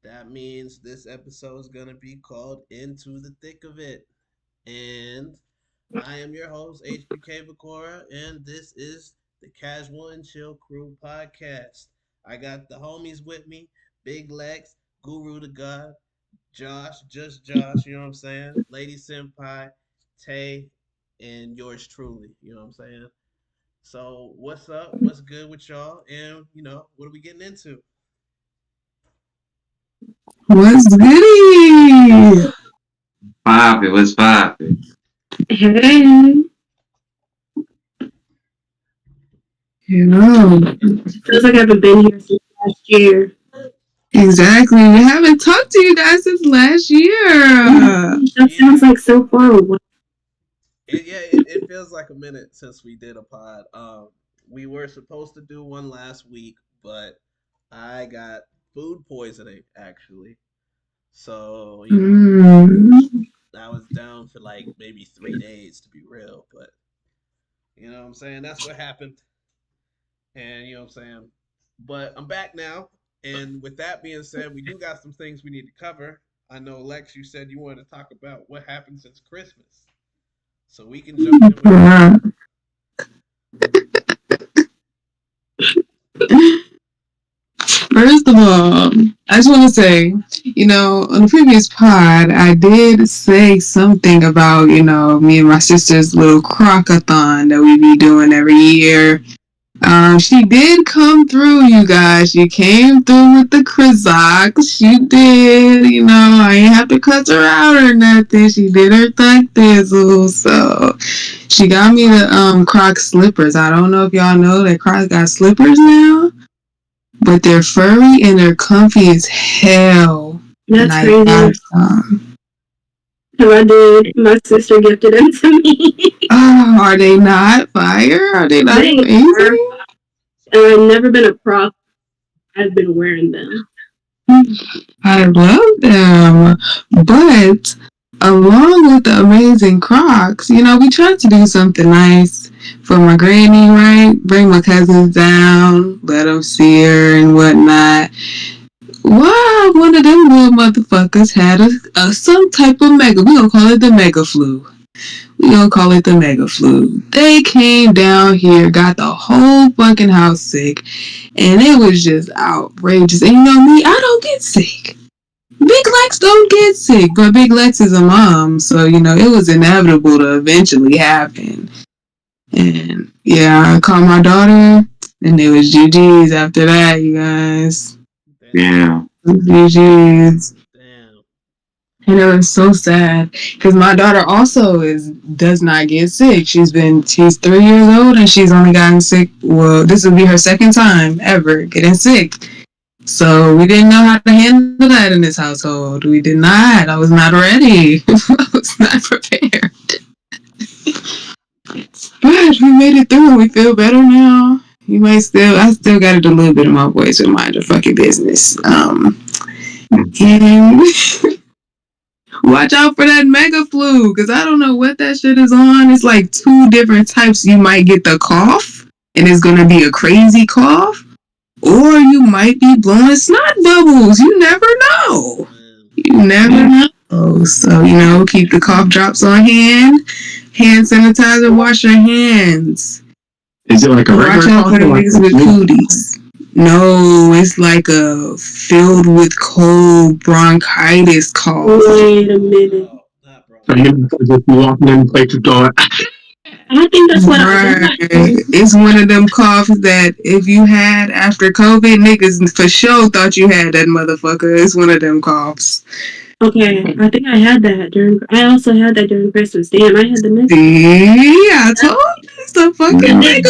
That means this episode is going to be called Into the Thick of It. And I am your host, HBK Bakora, and this is the Casual and Chill Crew podcast. I got the homies with me, Big Lex, Guru to God, Josh, just Josh, you know what I'm saying? Lady Senpai, Tay, and yours truly, you know what I'm saying? So, what's up? What's good with y'all? And, what are we getting into? What's goody? Poppin', what's poppin'? Hey, Feels like I haven't been here since last year. Exactly. We haven't talked to you guys since last year. That sounds like so far away. It feels like a minute since we did a pod. We were supposed to do one last week, but I got food poisoning actually. So, I was down for like maybe 3 days to be real, but you know what I'm saying? That's what happened. And you know what I'm saying? But I'm back now. And with that being said, we do got some things we need to cover. I know Lex, you said you wanted to talk about what happened since Christmas. So we can jump in with that. First of all, I just want to say, on the previous pod, I did say something about, me and my sister's little croc-a-thon that we be doing every year. She did come through, you guys. She came through with the Krizak. She did, I ain't have to cut her out or nothing. She did her thug thizzle. So she got me the Croc slippers. I don't know if y'all know that Crocs got slippers now, but they're furry and they're comfy as hell. That's crazy. I did. My sister gifted them to me. Oh, are they not fire? Are they not amazing? I've never been a prop. I've been wearing them. I love them. But along with the amazing Crocs, we tried to do something nice for my granny, right? Bring my cousins down, let them see her and whatnot. Wow, one of them little motherfuckers had some type of we gonna call it the mega flu. They came down here, got the whole fucking house sick, and it was just outrageous. And me, I don't get sick. Big Lex don't get sick, but Big Lex is a mom, so it was inevitable to eventually happen. And yeah, I called my daughter, and it was GG's after that, you guys. Yeah. GG's. And it was so sad because my daughter also does not get sick. She's 3 years old and she's only gotten sick. Well, this will be her second time ever getting sick. So we didn't know how to handle that in this household. We did not. I was not ready. I was not prepared. But we made it through and we feel better now. I still got to do a little bit of my voice with mind your fucking business. And watch out for that mega flu, because I don't know what that shit is on. It's like 2 different types. You might get the cough, and it's going to be a crazy cough, or you might be blowing snot bubbles. You never know. So, keep the cough drops on hand sanitizer, wash your hands. Is it like a regular cough? Watch out for the niggas with cooties. No, it's like a filled with cold bronchitis cough. Wait a minute. So you just walking in the place to go. I think that's what It's one of them coughs that if you had after COVID, niggas for sure thought you had that motherfucker. It's one of them coughs. Okay, I think I had that I also had that during Christmas. Damn, I had the mix. See, I told you it's the fucking it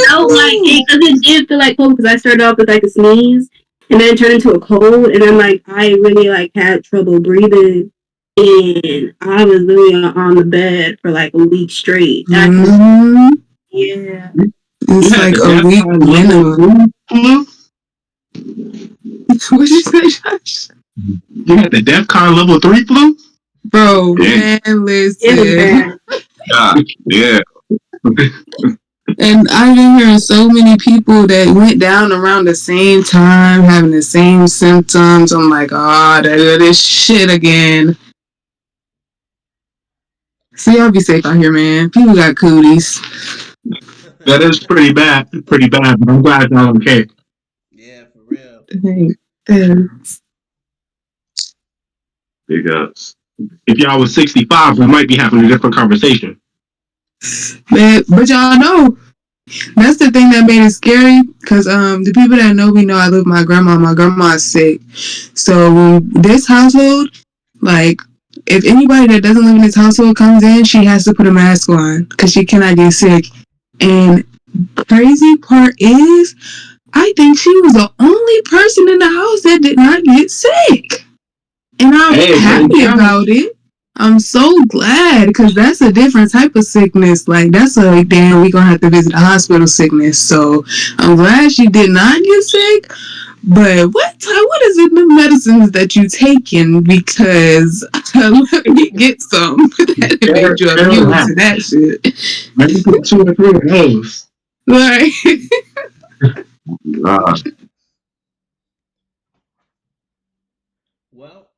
did feel like cold because I started off with like a sneeze and then it turned into a cold and then I really had trouble breathing and I was really on the bed for like a week straight. Mm-hmm. Yeah. It's like a week minimum. What'd you say, Josh? You had the DEFCON level 3 flu? Bro, man, listen. Yeah. And I've been hearing so many people that went down around the same time, having the same symptoms. I'm like, oh, this shit again. So y'all be safe out here, man. People got cooties. That is pretty bad. Pretty bad, but I'm glad y'all okay. Yeah, for real. Big ups. If y'all was 65, we might be having a different conversation. But y'all know, that's the thing that made it scary. Because the people that know me know I live with my grandma. My grandma's sick. So this household, like, if anybody that doesn't live in this household comes in, she has to put a mask on because she cannot get sick. And crazy part is, I think she was the only person in the house that did not get sick. And I'm happy about it. I'm so glad because that's a different type of sickness. Like, that's a, damn, we gonna have to visit the hospital sickness. So I'm glad she did not get sick. But what is in the medicines that you taking? Because let me get some that made you immune to that shit. Maybe put 2 or 3 of those. Right. Well,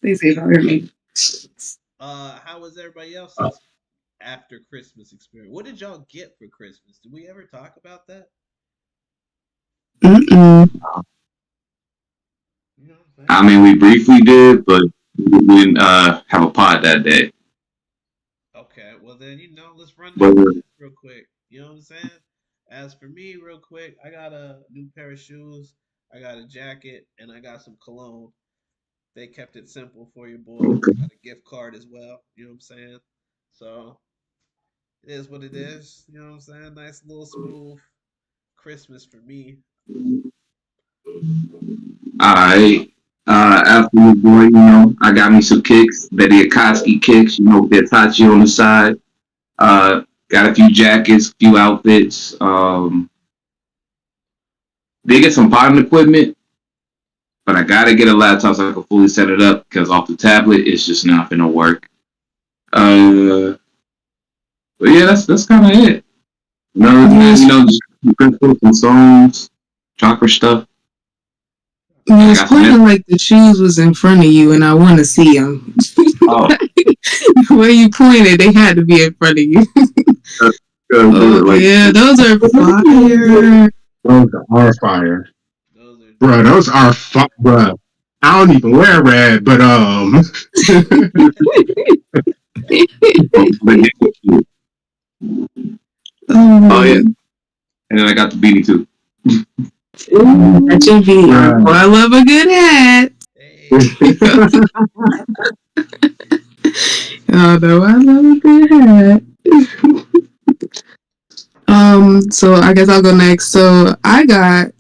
they say about me. How was everybody else's after Christmas experience? What did y'all get for Christmas? Did we ever talk about that? Mm-mm. You know what I'm saying? I mean, we briefly did, but we didn't have a pod that day. Okay, well then, let's run down the list real quick. You know what I'm saying? As for me, real quick, I got a new pair of shoes, I got a jacket, and I got some cologne. They kept it simple for your boy. Okay. Got a gift card as well. You know what I'm saying? So it is what it is. You know what I'm saying? Nice little smooth Christmas for me. Alright. After your boy, I got me some kicks, Betty Akatsuki kicks, with the Itachi on the side. Got a few jackets, a few outfits. Did get some potting equipment, but I gotta get a laptop so I can fully set it up because off the tablet it's just not gonna work. But yeah, that's kind of it. Just crystals and stones, chakra stuff. You was pointing like the shoes was in front of you, and I want to see them. Oh. The way you pointed, they had to be in front of you. Yeah, those are fire. Those are fire. Bro, those are fire, bro. I don't even wear red, but Oh yeah, and then I got the beanie too. That's your beanie. Well, I love a good hat. Oh no, I love a good hat. So I guess I'll go next. So I got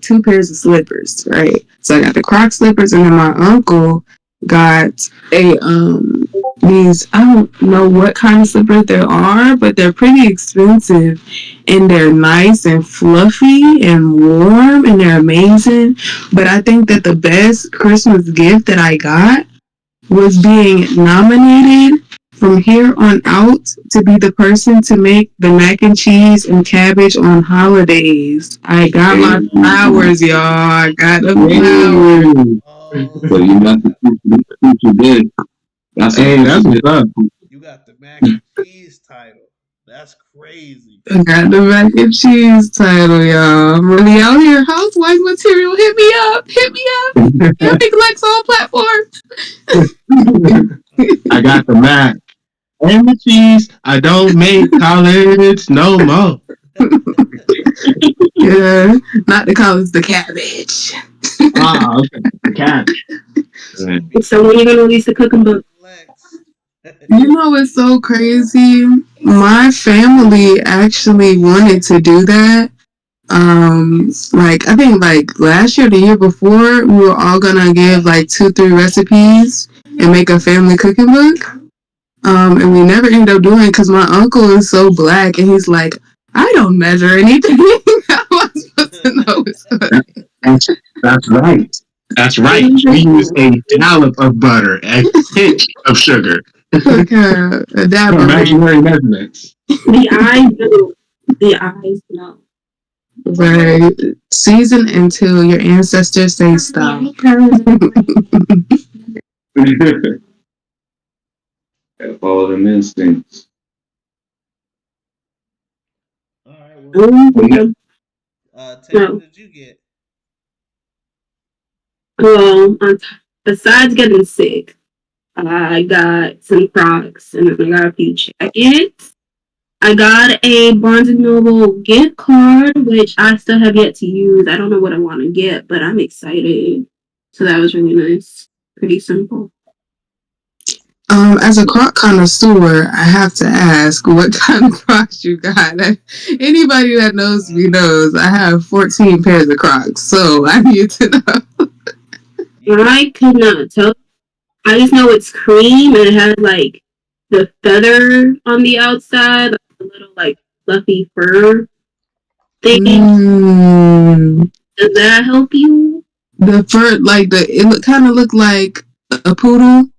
2 pairs of slippers, right? So I got the Croc slippers, and then my uncle got these, I don't know what kind of slippers there are, but they're pretty expensive, and they're nice and fluffy and warm, and they're amazing. But I think that the best Christmas gift that I got was being nominated from here on out to be the person to make the mac and cheese and cabbage on holidays. I got my flowers, y'all. I got the flowers. So you got the you did. That's what's up. You got the mac and cheese title. That's crazy. I got the mac and cheese title, y'all. I'm really out here. Housewife material. Hit me up. Hit me up. Y'all make likes on platforms. I got the mac and the cheese. I don't make college no more. Yeah, not the college, the cabbage. Okay. The cabbage. So when are you gonna release the cooking book? You know what's so crazy? My family actually wanted to do that. I think last year, the year before, we were all gonna give 2-3 recipes and make a family cooking book. And we never ended up doing it because my uncle is so black, and he's like, I don't measure anything. How am I supposed to know it's good? That's right. That's right. We use a dollop of butter, a pinch of sugar. Okay, a dab of imaginary measurements. The eyes do. The eyes no. Right. Season until your ancestors say stop. Gotta follow them instincts. All right. Well, Taylor, No. what did you get? Well, besides getting sick, I got some Crocs and I got a few jackets. I got a Barnes and Noble gift card, which I still have yet to use. I don't know what I want to get, but I'm excited. So that was really nice. Pretty simple. As a Croc connoisseur, I have to ask what kind of Crocs you got. Anybody that knows me knows I have 14 pairs of Crocs, so I need to know. I could not tell. I just know it's cream and it has like the feather on the outside, like a little like fluffy fur thing. Does that help you? The fur, like it kind of looked like a poodle.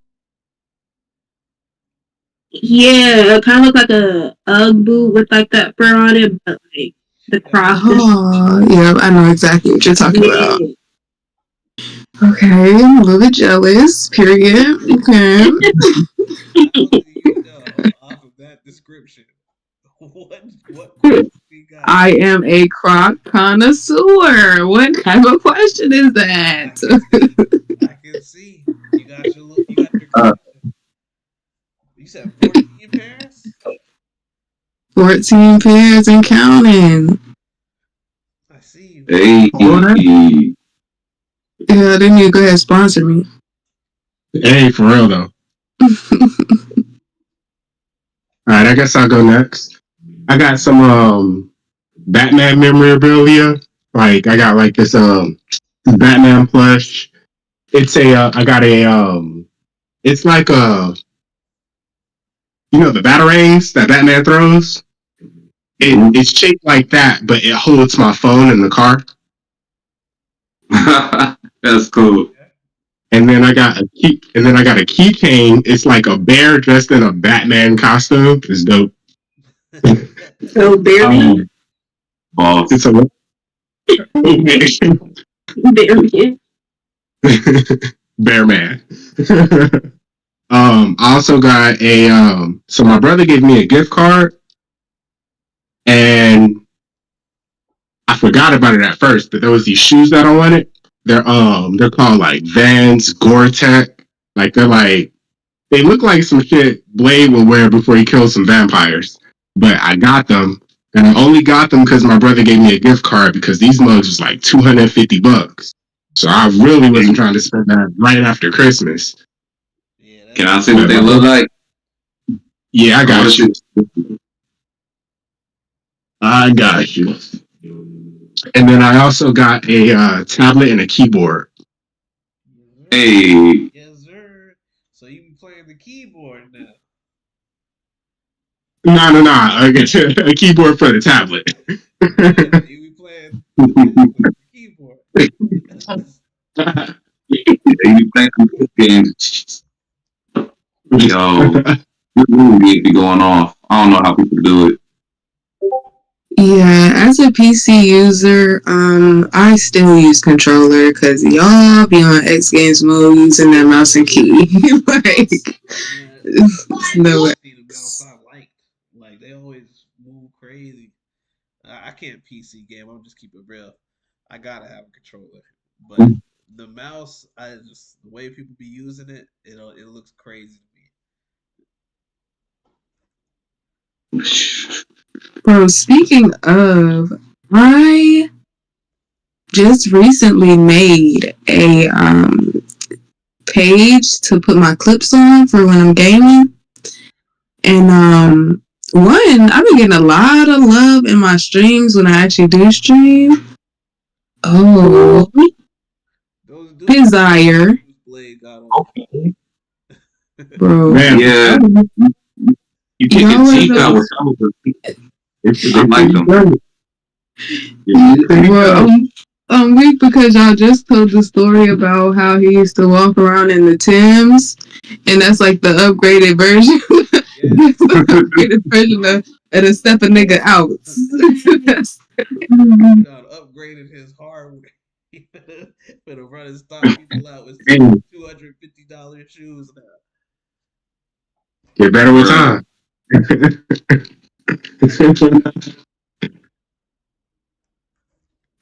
Yeah, it kind of looked like a UGG boot with like that fur on it, but like the Crocs. Oh, yeah, I know exactly what you're talking about. Okay, I'm a little bit jealous. Period. Okay. Off of that description, what we got? I am a Croc connoisseur. What type of question is that? I can see you got your. You said 14 pairs. 14 pairs and counting. I see you. Hey. Yeah, they need to go ahead and sponsor me. Hey, for real though. Alright, I guess I'll go next. I got some Batman memorabilia. Like I got like this Batman plush. It's I got a it's like a, you know, the batarangs that Batman throws. It's shaped like that, but it holds my phone in the car. That's cool. And then I got a keychain. It's like a bear dressed in a Batman costume. It's dope. So Bearman. Boss. It's a Bearman. Bear man. I also got a so my brother gave me a gift card and I forgot about it at first, but there was these shoes that I wanted. They're called like Vans Gore-Tex. Like they look like some shit Blade would wear before he kills some vampires. But I got them, and I only got them because my brother gave me a gift card because these mugs was like $250. So I really wasn't trying to spend that right after Christmas. Yeah, can I see what they look like? Yeah, I got you. And then I also got a tablet and a keyboard. Hey. Yes, sir. So you be playing the keyboard now? No. I get a keyboard for the tablet. Yeah, you be playing the keyboard. You be playing computer games. Yo, this movie be going off. I don't know how people do it. Yeah, as a PC user, I still use controller because y'all be on X Games mode using that mouse and key. Like, no way. The mouse I like they always move crazy. I can't PC game. I'm just keep it real. I gotta have a controller, but the mouse, the way people be using it, it looks crazy to me. Bro, speaking of, I just recently made a page to put my clips on for when I'm gaming. And one, I've been getting a lot of love in my streams when I actually do stream. Oh, Desire. Okay. Bro. Man, yeah. You kick your teeth out with some of them. I like them. Well, I'm weak because y'all just told the story about how he used to walk around in the Timbs, and that's like the upgraded version. upgraded version of step a nigga out. That's- God upgraded his hardware. He finna run and stock people out with Hey, $250 shoes now. get better with time.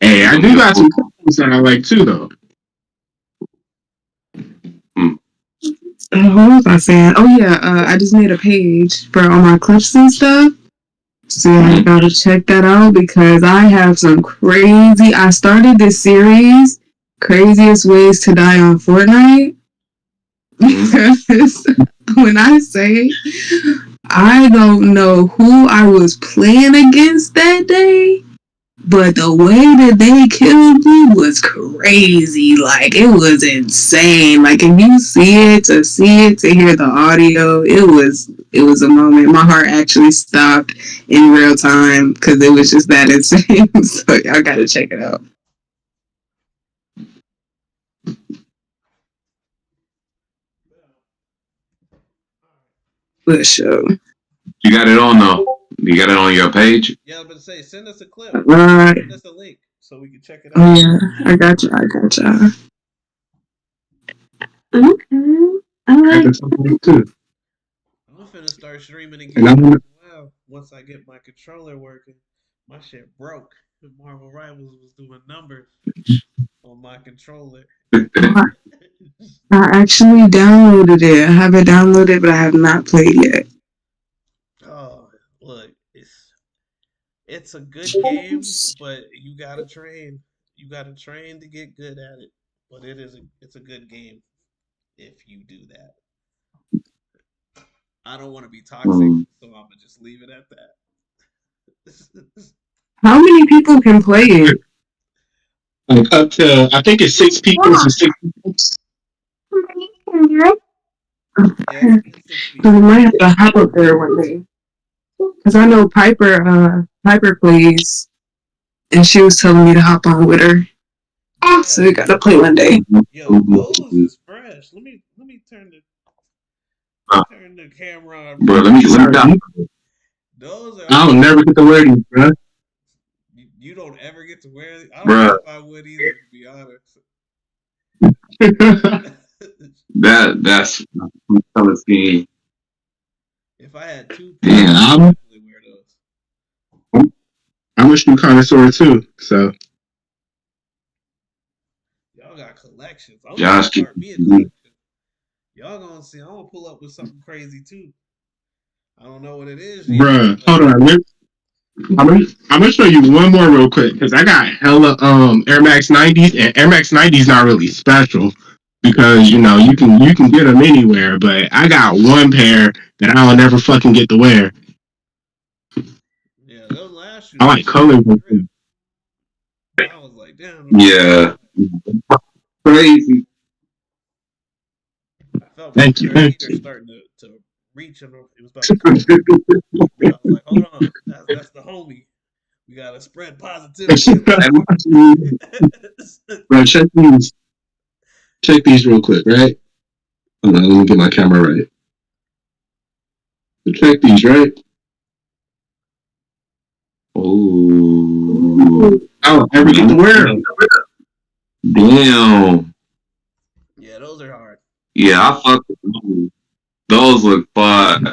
Hey, I do got some coupons that I like too, though. what was I saying? Oh yeah, I just made a page for all my clips and stuff. So yeah, I gotta check that out because I have some crazy. I started this series, Craziest Ways to Die on Fortnite. Because when I say I don't know who I was playing against that day, but the way that they killed me was crazy. Like, it was insane. Like, if you see it, to hear the audio, it was a moment. My heart actually stopped in real time because it was just that insane. So y'all gotta check it out. Good show. You got it on though. You got it on your page. Yeah, I was about to say, send us a clip. Right. Send us a link so we can check it Oh out. yeah, I got you. Okay. I like That's something too. I'm finna start streaming And I'm again. gonna- Wow, once I get my controller working, my shit broke. Marvel Rivals was doing numbers on my controller. I actually downloaded it. I have it downloaded, but I have not played yet. Oh, look, it's a good game, but you gotta train. You gotta train to get good at it. But it's a good game if you do that. I don't want to be toxic, so I'm gonna just leave it at that. How many people can play it? Like up to, I think it's 6 people. So 6 people. Yeah, it's 6 So we people. might have to hop up there one day. Cause I know Piper plays, and she was telling me to hop on with her. So we gotta play one day. Yo, those is fresh. Let me turn the camera on. Bro, let me down. Those are. I'll never get to wear these, bro. You don't ever get to wear these. I don't Bruh. know if I would either, to be honest. That's color scheme. If I had two Yeah, pairs, I'd definitely wear those. I'm a shoe connoisseur too, so Y'all got collections. I'm Josh, gonna start me a collection. Y'all gonna see. I'm gonna pull up with something crazy too. I don't know what it is. Yet, bruh, but hold on. I'm gonna show you one more real quick because I got hella Air Max 90s, and Air Max 90s not really special because you know you can get them anywhere, but I got one pair that I'll never fucking get to wear. yeah, those last shoes. I like color. I was like, damn. Yeah. Crazy. I felt Thank you, my feet are starting to reach, and it was about to come. I was like, hold on, that's the homie. We gotta spread positivity. Bro, check these real quick, right? Hold on, let me get my camera right. So check these, right? Oh. I don't ever get to wear them. Damn. Yeah, those are hard. Yeah, I fuck with those. Those look fun.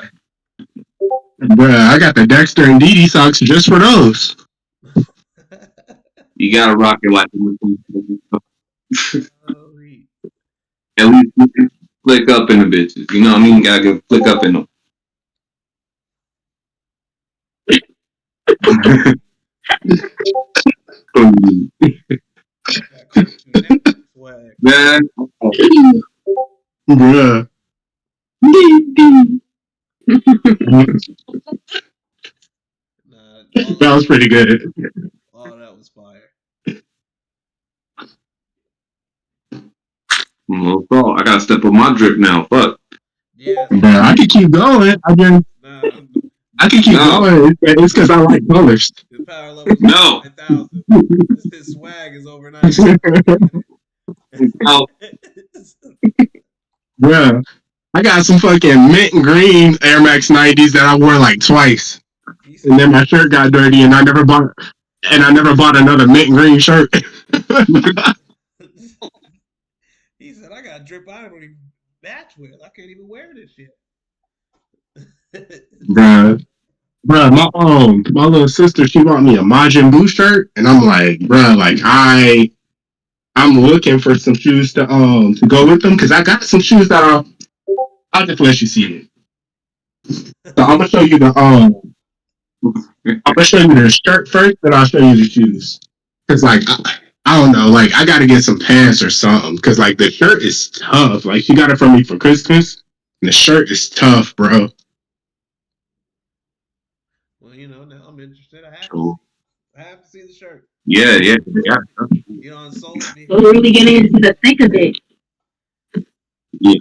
Bruh, I got the Dexter and Didi socks just for those. You gotta rock it like Holy. at least flick up in the bitches. You know what I mean? You gotta get flick up in them. Swag. Man, Bruh. Nah, That was pretty good. all that was fire. I gotta step up my drip now. Fuck. Yeah. Bruh, I could keep going. Nah, I can keep going. It's because I like colors. his power level is No. 9,000. His swag is over 9,000. Oh, Bruh, I got some fucking mint green Air Max 90s that I wore like twice, and then my shirt got dirty, and I never bought another mint green shirt. He said, "I got drip. I don't even match with. I can't even wear this shit." Bruh, my little sister, she bought me a Majin Buu shirt, and I'm like, bruh, like I'm looking for some shoes to go with them because I got some shoes that I'll just let you see it. So I'm gonna show you I'm gonna show you the shirt first, then I'll show you the shoes. Cause like I don't know, like I gotta get some pants or something. Cause like the shirt is tough. Like she got it from me for Christmas, and the shirt is tough, bro. Well, now I'm interested. Cool. I have to see the shirt. Yeah. You know, sold me. So we're really getting into the thick of it. Yeah.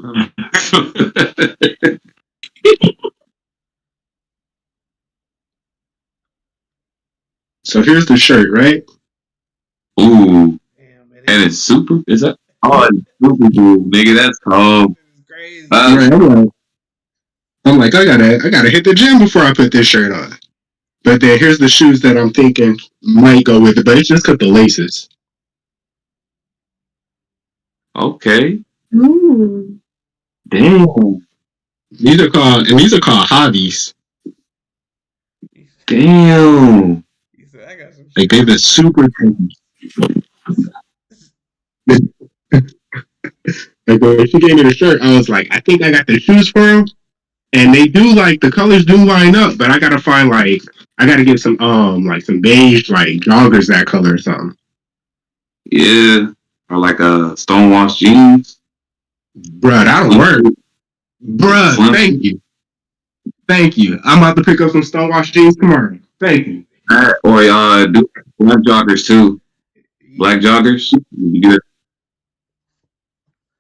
So here's the shirt, right? Ooh, Damn, and it's super. Is that? Oh, it's super cool, nigga. That's cold. This is crazy. Right, I'm like, I gotta hit the gym before I put this shirt on. But then here's the shoes that I'm thinking might go with it, but it's just cut the laces. Okay. Ooh. Damn. These are called hobbies. Damn. He said, "I got some Like they're the super things. Like when she gave me the shirt, I was like, I think I got the shoes for them, and they do like the colors do line up, but I gotta find like I gotta get some like some beige like joggers that color or something. Yeah. Or like a stonewashed jeans. Bruh, that'll work. Bruh, thank you. I'm about to pick up some stonewashed jeans tomorrow. Thank you. Or do black joggers too. Black joggers. You get it.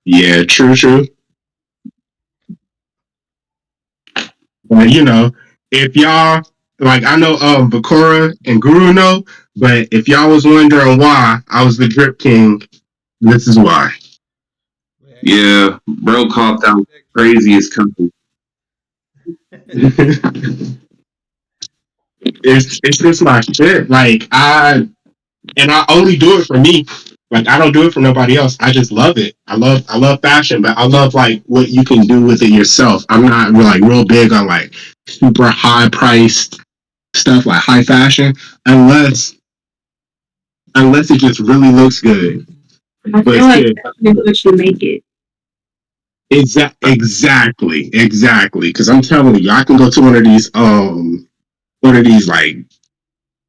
Yeah, true. But if y'all like, I know Bakura and Guru know, but if y'all was wondering why I was the drip king, this is why. Yeah, bro copped out crazy as company. It's just my shit. Like I only do it for me. Like I don't do it for nobody else. I just love it. I love fashion, but I love like what you can do with it yourself. I'm not like real big on like super high priced stuff like high fashion unless it just really looks good. I feel like that's what you make it. Exactly. Because I'm telling you, I can go to one of these like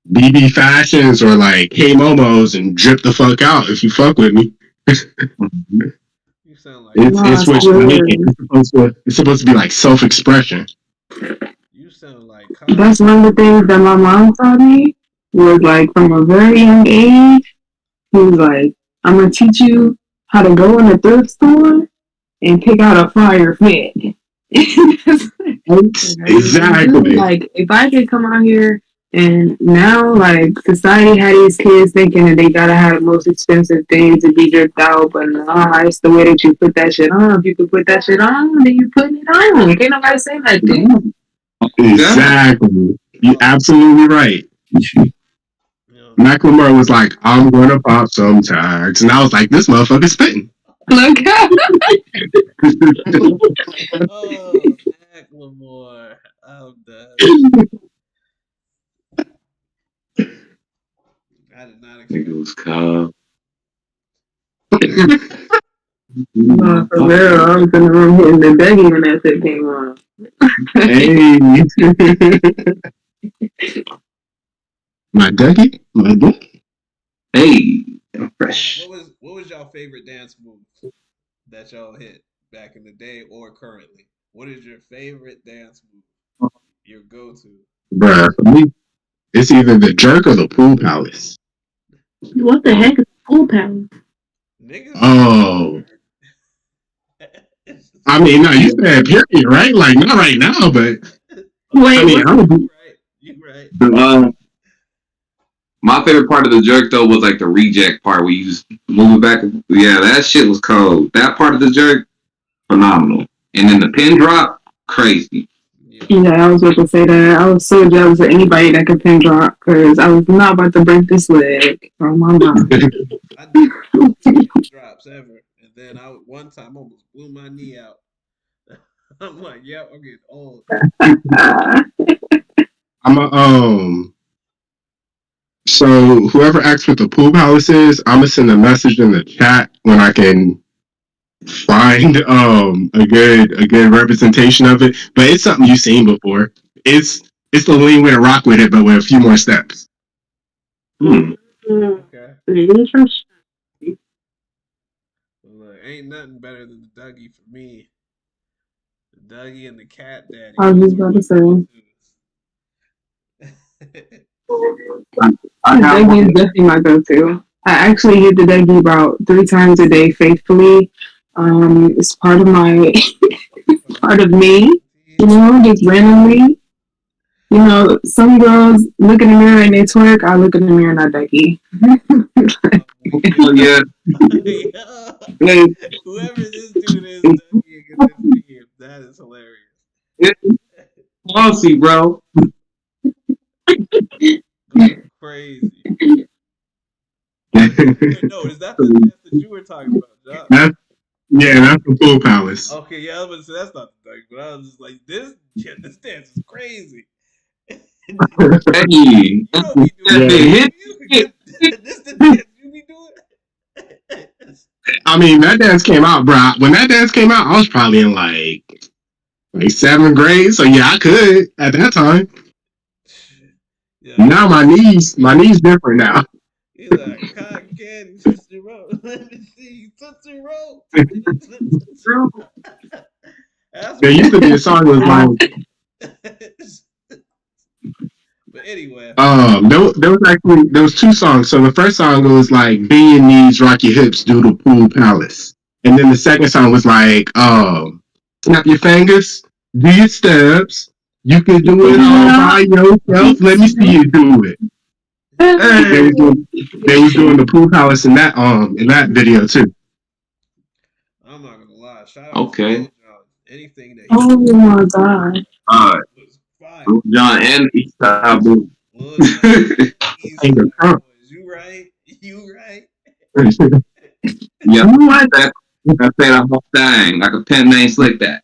BB Fashions or like Hey Momos and drip the fuck out if you fuck with me. You sound like It's what you make it. It's supposed to be like self-expression. you sound like That's one of the things that my mom taught me was like from a very young age. He was like, I'm gonna teach you how to go in a thrift store and pick out a fire fit. Exactly. Like if I could come out here and now like society had these kids thinking that they gotta have the most expensive things to be dripped out, but nah, it's the way that you put that shit on. If you can put that shit on, then you putting it on. Can't nobody say nothing. Exactly. You're absolutely right. Macklemore was like, I'm gonna pop some tags. And I was like, this motherfucker's spitting. Look. Oh, Macklemore. I'm done. I did not expect It was cold. No, for real, I was in the room hitting the Becky when that shit came on. Hey. My Dougie? Hey, I'm fresh. What was y'all favorite dance move that y'all hit back in the day or currently? What is your favorite dance move? Your go-to? Bruh, for me, it's either the jerk or the pool palace. What the heck is pool palace? Niggas. Oh. I mean, no, you said period, right? Like, not right now, but. Wait, I mean, I would be. You right. My favorite part of the jerk though was like the reject part where you just move it back. Yeah, that shit was cold. That part of the jerk, phenomenal. And then the pin drop, crazy. Yeah. Yeah, I was about to say that. I was so jealous of anybody that could pin drop because I was not about to break this leg. Oh my god. I did two pin drops ever, and then I one time almost blew my knee out. I'm like, yep, I'm getting old. I'm a So whoever asks what the pool palace is, I'm gonna send a message in the chat when I can find a good representation of it. But it's something you've seen before. It's the lean with a rock with it, but with a few more steps. Okay. Interesting. Well, look, ain't nothing better than the Dougie for me. The Dougie and the Cat Daddy. I was Those just are about my to say. go-tos. I got Dougie is one. definitely my go-to. I actually hit the Dougie about 3 times a day faithfully. It's part of my part of me, just randomly. Some girls look in the mirror and they twerk. I look in the mirror and I Dougie. Oh, yeah. Hey, Whoever this dude is, Dougie in this meme, that is hilarious. it's bossy, bro. Going crazy. Wait, no, is that the dance that you were talking about, John? That's the pool palace. Okay, yeah, I was about to say that's not the Dougie, but I was just like, this dance is crazy. Hey, You don't be doing Yeah. hit. this the dance you be doing? I mean, that dance came out, bro. When that dance came out, I was probably in like 7th grade. So yeah, I could at that time. Yeah. Now my knees different now. He's like, cotton candy, Tootsie Roll. Let me see, Tootsie Roll. That's There what used to be a song that was like, but anyway. there was 2 songs. So the first song was like bend your knees, rock your hips, do the pool palace. And then the second song was like, snap your fingers, do your steps. You can do it all by yourself. Let me see you do it. They was doing the pool palace in that video too. I'm not gonna lie. Shout out Okay. to Lil Jon. Anything that he Oh my god. was fire. John and Eastside Boy. Lil Jon, East Side Boys. You right? You right? Yeah, that say the whole thing like a pen name slick that.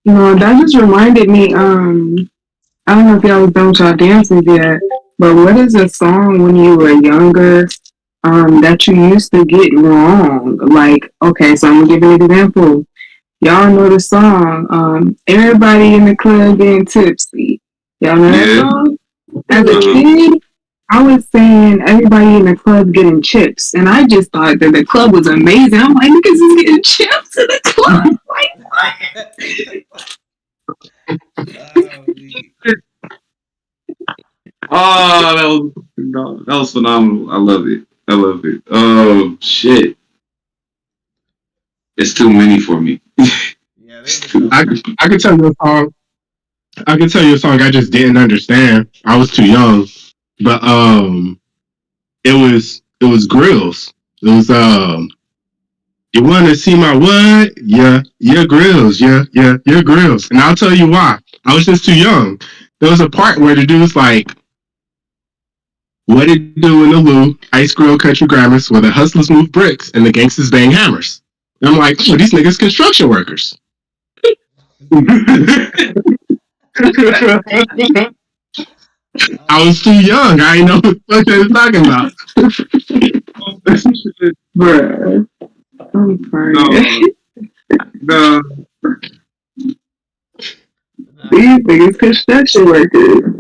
That just reminded me. I don't know if y'all was done with y'all dances yet, but what is a song when you were younger that you used to get wrong? Like, okay, so I'm gonna give you an example. Y'all know the song, Everybody in the Club Getting Tipsy. Y'all know that song? As a kid, I was saying everybody in the club getting chips, and I just thought that the club was amazing. I'm like, niggas is getting chips in the club. Like, what? Oh, that was phenomenal. I love it. Oh shit. It's too many for me. Yeah, I could tell you a song. I could tell you a song I just didn't understand. I was too young, but it was Grills. It was you want to see my what? Yeah, Grills. Yeah, Grills. And I'll tell you why. I was just too young. There was a part where the dude's like, "What it do in the Lou, Ice Grill Country Grammars, where the hustlers move bricks and the gangsters bang hammers." And I'm like, "Oh, these niggas construction workers." I was too young. I didn't know what they were talking about. Bruh. I'm crying. No. These niggas construction workers.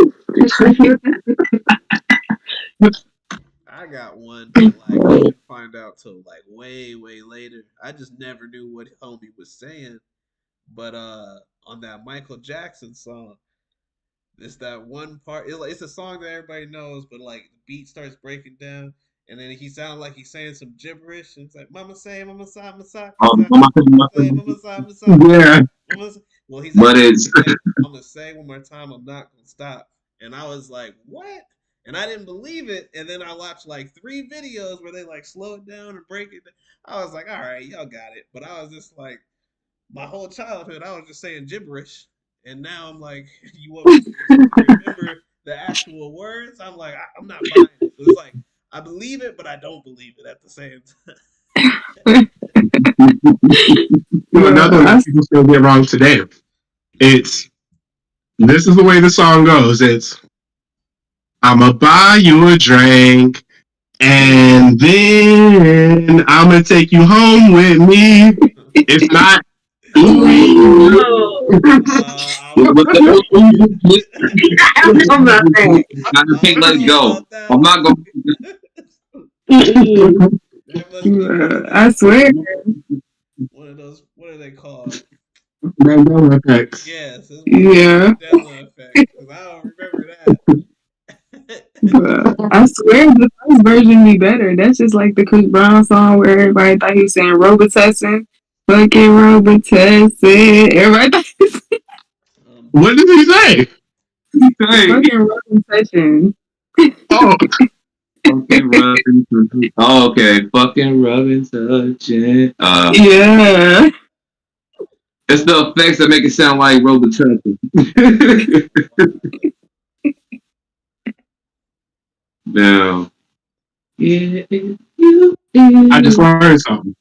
I got one, but like I didn't find out till like way, way later. I just never knew what homie was saying. But on that Michael Jackson song, it's that one part. It's a song that everybody knows, but like the beat starts breaking down, and then he sounds like he's saying some gibberish. And it's like Mama say, Mama say, Mama say, Mama say, Mama say, Mama say. Yeah. Well, he's But actually it's saying, I'm gonna say one more time. I'm not gonna stop. And I was like, what? And I didn't believe it. And then I watched like 3 videos where they like slow it down and break it down. I was like, all right, y'all got it. But I was just like, my whole childhood I was just saying gibberish, and now I'm like, you want me to remember the actual words? I'm like, I'm not buying it. So it's like I believe it, but I don't believe it at the same time. Another one that people still get wrong today. It's this is the way the song goes. It's I'ma buy you a drink and then I'ma take you home with me. It's not. No. I'm not that. can't let it go. I'm not going. I swear. One of those. What are they called? Mandela effects. Yes. It's Yeah. Mandela effect. 'Cause I don't remember that. I swear the first version be better. That's just like the Chris Brown song where everybody thought he was saying Robitussin. Fucking Robitussin. Everybody thought he was What did he say? fucking Robitussin. Oh, Fucking rubbing. Oh, okay. Fucking rubbing, touching. Yeah. It's the effects that make it sound like Robitussin. No. Yeah, I just learned something.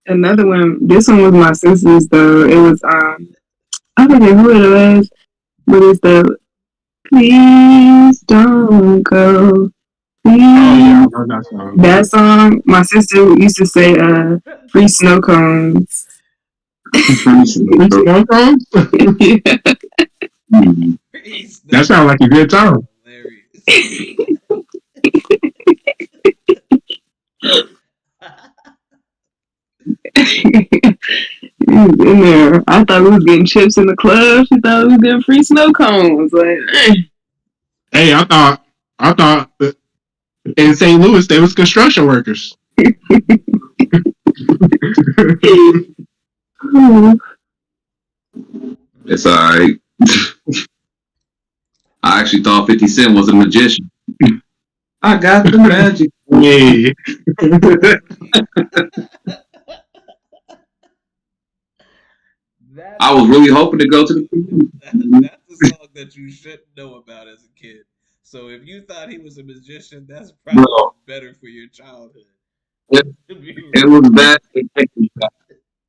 Another one. This one was my sisters though. It was I don't know who it was, but it's the Please Don't Go. Oh yeah, I love that song. That song, my sister used to say, "Free snow cones." Snow cones? That sounds like a good time. In there, I thought we was getting chips in the club. She thought we was getting free snow cones. Like, hey, I thought in St. Louis they was construction workers. It's alright. I actually thought 50 Cent was a magician. I got the magic. Yeah. I was really hoping to go to the. That's a song that you shouldn't know about as a kid. So if you thought he was a magician, that's probably better for your childhood. It was bad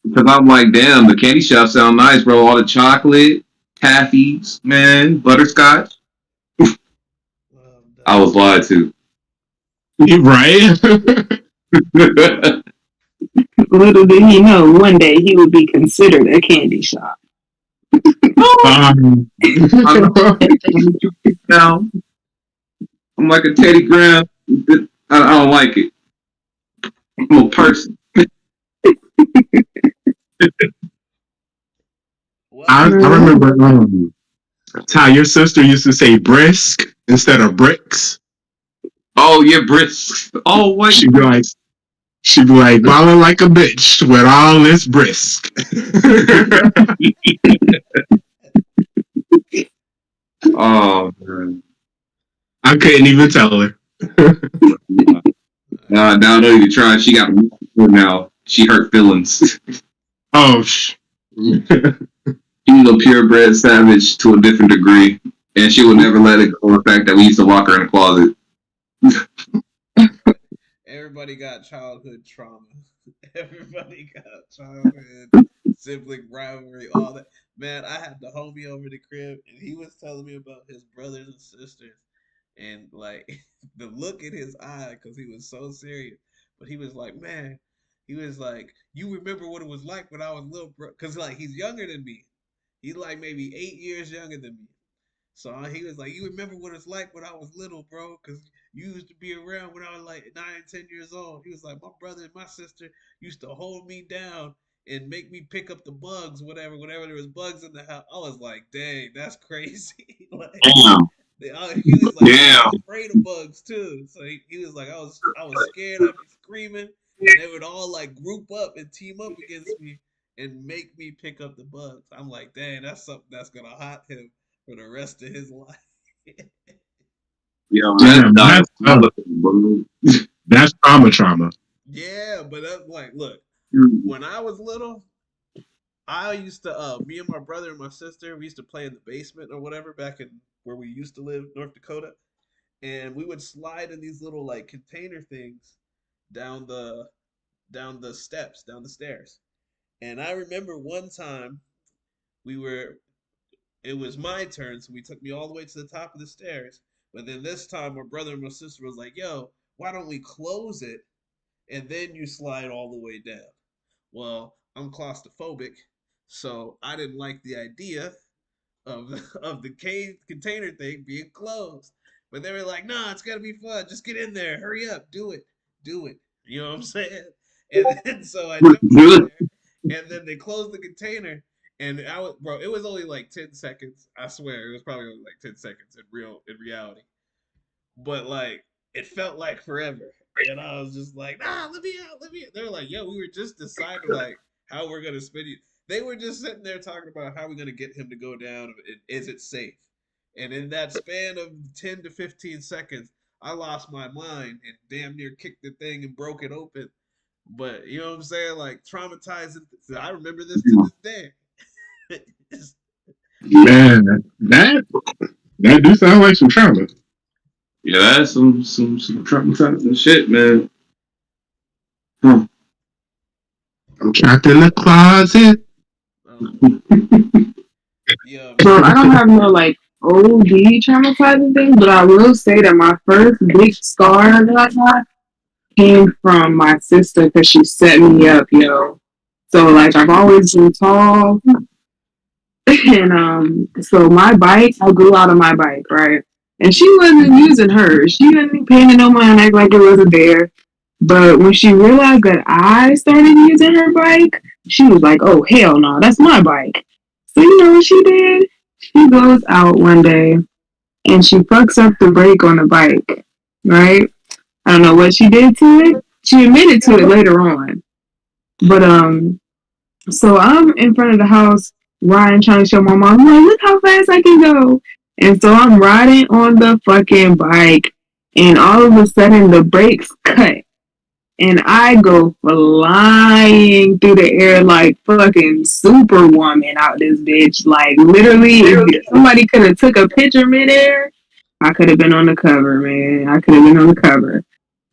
because I'm like, damn, the candy shop sound nice, bro. All the chocolate, taffies, man, butterscotch. I was lied to. Right? Little did he know, one day he would be considered a candy shop. I'm like a Teddy Graham. I don't like it. I'm a person. I remember Ty, your sister used to say brisk instead of bricks. Oh yeah, brisk. Oh what? She'd be like ballin' like a bitch with all this brisk. Oh man. I couldn't even tell her. Now I know you're trying. She got now. She hurt feelings. Oh, she's a purebred savage to a different degree, and she would never let it go. The fact that we used to lock her in the closet. Everybody got childhood trauma. Everybody got childhood sibling rivalry, all that. Man, I had the homie over the crib, and he was telling me about his brothers and sisters, and like the look in his eye, because he was so serious. But he was like, man, he was like, you remember what it was like when I was little, bro? Because like he's younger than me. He's like maybe 8 years younger than me. So he was like, you remember what it's like when I was little, bro? Because you used to be around when I was like 9, 10 years old. He was like, my brother and my sister used to hold me down and make me pick up the bugs, whatever, whenever there was bugs in the house. I was like, dang, that's crazy. Like, he was like, I was afraid of bugs too. So he was like, I was scared. I'd be screaming, and they would all like group up and team up against me and make me pick up the bugs. I'm like, dang, that's something that's gonna haunt him for the rest of his life. Yo, that's trauma. Yeah, but that's like, look, when I was little, I used to, me and my brother and my sister, we used to play in the basement or whatever back in where we used to live, North Dakota, and we would slide in these little like container things down the down the stairs. And I remember one time we were it was my turn, so we took me all the way to the top of the stairs. But then this time, my brother and my sister was like, "Yo, why don't we close it and then you slide all the way down?" Well, I'm claustrophobic, so I didn't like the idea of of the cave container thing being closed. But they were like, "Nah, it's gotta be fun. Just get in there. Hurry up. Do it. Do it." You know what I'm saying? And then so I jumped in there, and then they closed the container, and I was, bro. It was only like 10 seconds. I swear, it was probably only like 10 seconds in reality. But like, it felt like forever, and I was just like, "Nah, let me out. Let me out." They were like, "Yo, we were just deciding like how we're gonna spin you." They were just sitting there talking about how we're gonna get him to go down. And is it safe? And in that span of 10 to 15 seconds, I lost my mind and damn near kicked the thing and broke it open. But you know what I'm saying? Like traumatizing. I remember this to this day. It's- Man, that do sound like some trauma. Yeah, that's some traumatizing shit, man. Huh. I'm trapped in the closet. um, yeah, So man. I don't have no like OD traumatizing thing, but I will say that my first big scar that I got came from my sister because she set me up, yo. So like I've always been tall, and so my bike, I grew out of my bike, right? And she wasn't using hers. She wasn't paying it no mind, act like it wasn't there. But when she realized that I started using her bike, she was like, "Oh hell no, that's my bike." So you know what she did? She goes out one day and she fucks up the brake on the bike, right? I don't know what she did to it. She admitted to it later on. But so I'm in front of the house riding, trying to show my mom, I'm like, look how fast I can go. And so I'm riding on the fucking bike, and all of a sudden the brakes cut. And I go flying through the air like fucking superwoman out this bitch. Like literally, if somebody could have took a picture midair, I could have been on the cover, man. I could have been on the cover.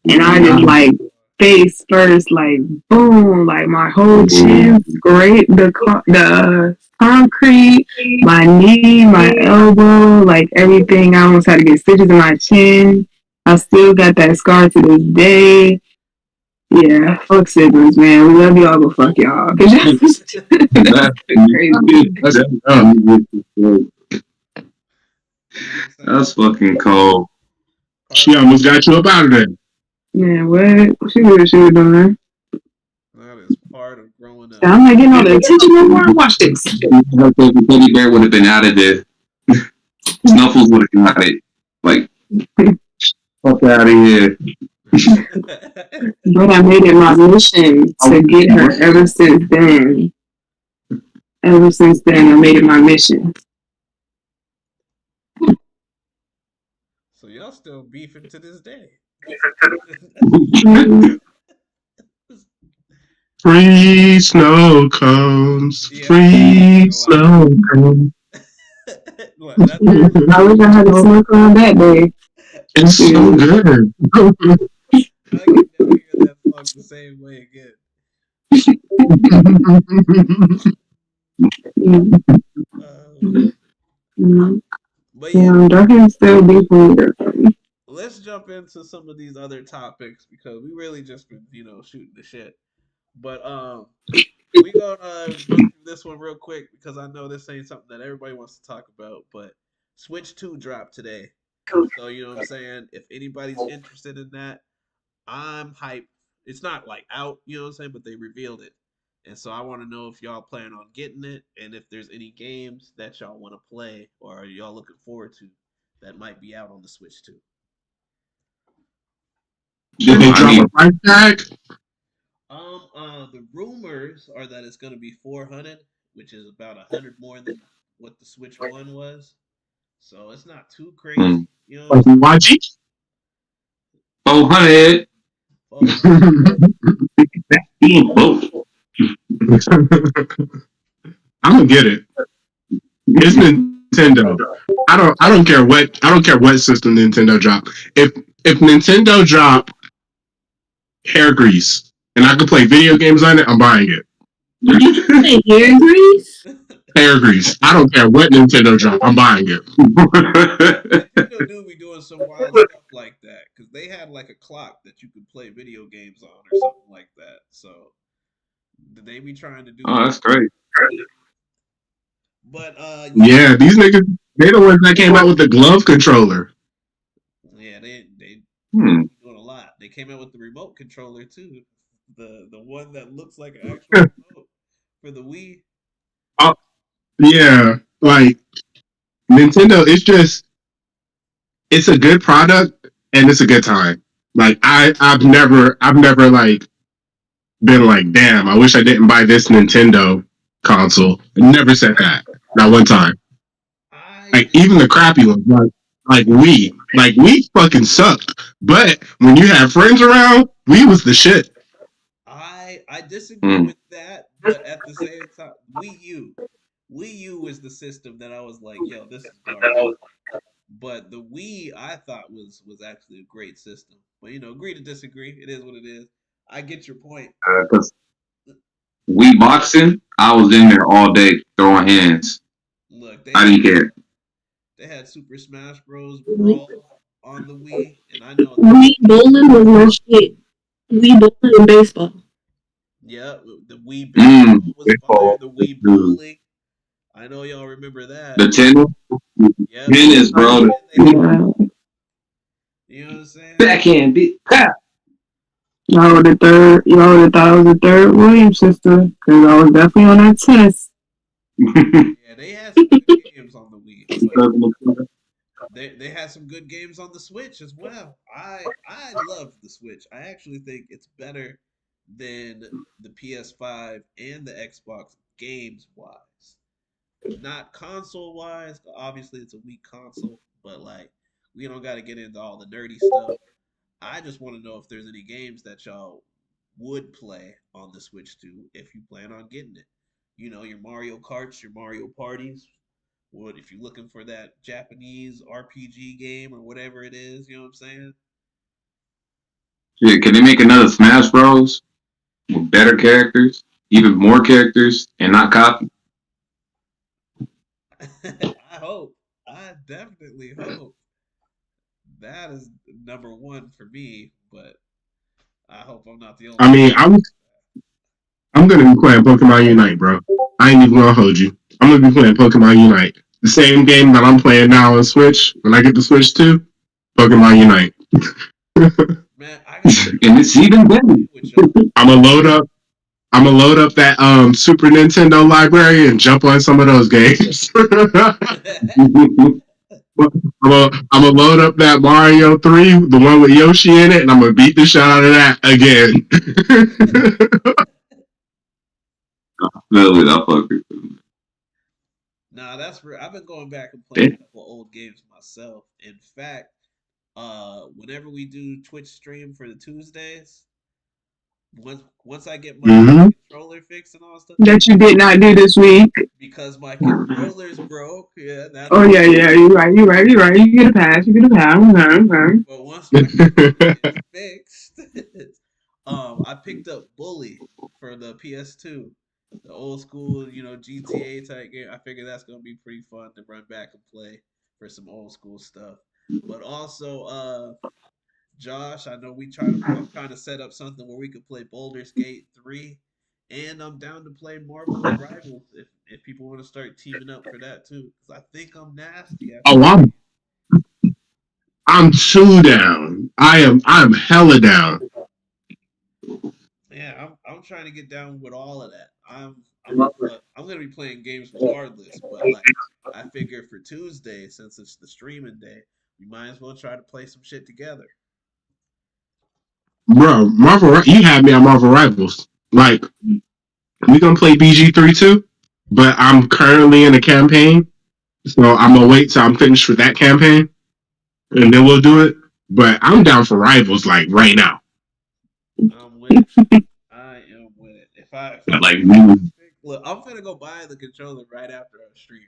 And I just like face first, like boom, like my whole chin scraped the concrete, my knee, my elbow, like everything. I almost had to get stitches in my chin. I still got that scar to this day. Yeah, fuck siblings, man. We love y'all, but fuck y'all. That's crazy. That's fucking cold. She almost got you up out of there. Man, what? She knew what she was doing. That is part of growing up. I'm not getting all the attention no more. Watch this. The teddy bear would have been out of there. Snuffles would have got it. Like, fuck out of here. But I made it my mission to get her ever since then. Ever since then, I made it my mission. So y'all still beefing to this day. Free snow comes. Yeah, Free snow comes. What, I wish I had a smoke on that day. It's so good. I can never hear that song the same way again. But yeah, Dark still beefing. let's jump into some of these other topics because we really just been, shooting the shit. But we gonna run through this one real quick because I know this ain't something that everybody wants to talk about. But Switch 2 dropped today, so you know what I'm saying. If anybody's interested in that, I'm hyped. It's not like out, you know what I'm saying, but they revealed it, and so I want to know if y'all plan on getting it, and if there's any games that y'all want to play or are y'all looking forward to that might be out on the Switch 2. Did they drop a price tag? The rumors are that it's gonna be 400, which is about 100 more than what the Switch One was. So it's not too crazy, you know. Like YG? 400. Being both. I'm gonna get it. It's Nintendo. I don't care what system Nintendo drop. If Nintendo drop hair grease and I can play video games on it, I'm buying it. Did you say hair grease? Hair grease. I don't care what Nintendo drop. I'm buying it. Nintendo do be doing some wild stuff like that because they had like a clock that you could play video games on or something like that. So they be trying to do. Oh, that's great. But Yeah, these niggas, they the ones that came out with the glove controller. yeah, they Hmm. doing a lot. They came out with the remote controller too, the one that looks like an actual remote for the Wii. Yeah, like Nintendo, it's a good product and it's a good time. Like I've never like been like, damn, I wish I didn't buy this Nintendo console. I never said that. Not one time. Like even the crappy ones, like Wii fucking sucked. But when you have friends around, Wii was the shit. I disagree with that, but at the same time, Wii U was the system that I was like, yo, this is garbage. But the Wii I thought was actually a great system. But agree to disagree. It is what it is. I get your point. Because Wii boxing, I was in there all day throwing hands. Look, I didn't care. They had Super Smash Bros. Brawl on the Wii, and I know Wii bowling was no shit. Wii bowling and baseball. yeah, the Wii baseball was fire. The Wii bowling. I know y'all remember that. The tennis, Yeah, tennis, bro. you know what I'm saying? Backhand, Y'all would have thought I was the third Williams sister because I was definitely on that test. Yeah, they had some good games on the Wii. They had some good games on the Switch as well. I love the Switch. I actually think it's better than the PS5 and the Xbox games wise. Not console wise. Obviously, it's a weak console, but like we don't got to get into all the nerdy stuff. I just want to know if there's any games that y'all would play on the Switch too, if you plan on getting it. Your Mario Karts, your Mario Parties. What if you're looking for that Japanese RPG game or whatever it is? You know what I'm saying? Yeah, can they make another Smash Bros with better characters, even more characters, and not copy? I hope. I definitely hope. That is number one for me, but I hope I'm not the only I mean, I'm gonna be playing Pokemon Unite, bro. I ain't even gonna hold you. I'm gonna be playing Pokemon Unite. The same game that I'm playing now on Switch. When I get the Switch 2, Pokemon Unite. Man, and it's even better. I'm gonna load up that Super Nintendo library and jump on some of those games. I'm gonna load up that Mario 3, the one with Yoshi in it, and I'm gonna beat the shit out of that again. Nah, that's real. I've been going back and playing a couple old games myself. In fact, whenever we do Twitch stream for the Tuesdays, once I get my controller fixed and all stuff that you did not do this week because my controller's broke. Yeah, that's yeah, you're right. You get a pass. Okay. But once my controller is fixed, I picked up Bully for the PS2. The old school, GTA type game. I figure that's gonna be pretty fun to run back and play for some old school stuff. But also, Josh, I know I'm trying to set up something where we could play Baldur's Gate 3, and I'm down to play Marvel Rivals if people want to start teaming up for that too. Because I think I'm nasty. I'm too down. I'm hella down. Yeah, I'm trying to get down with all of that. I'm gonna be playing games regardless, but like I figure for Tuesday, since it's the streaming day, we might as well try to play some shit together. Bro, you had me on Marvel Rivals. Like, we gonna play BG3 too, but I'm currently in a campaign, so I'm gonna wait till I'm finished with that campaign, and then we'll do it. But I'm down for Rivals like right now. I'm with it. I am with it. If I Like, look, I'm gonna go buy the controller right after our stream.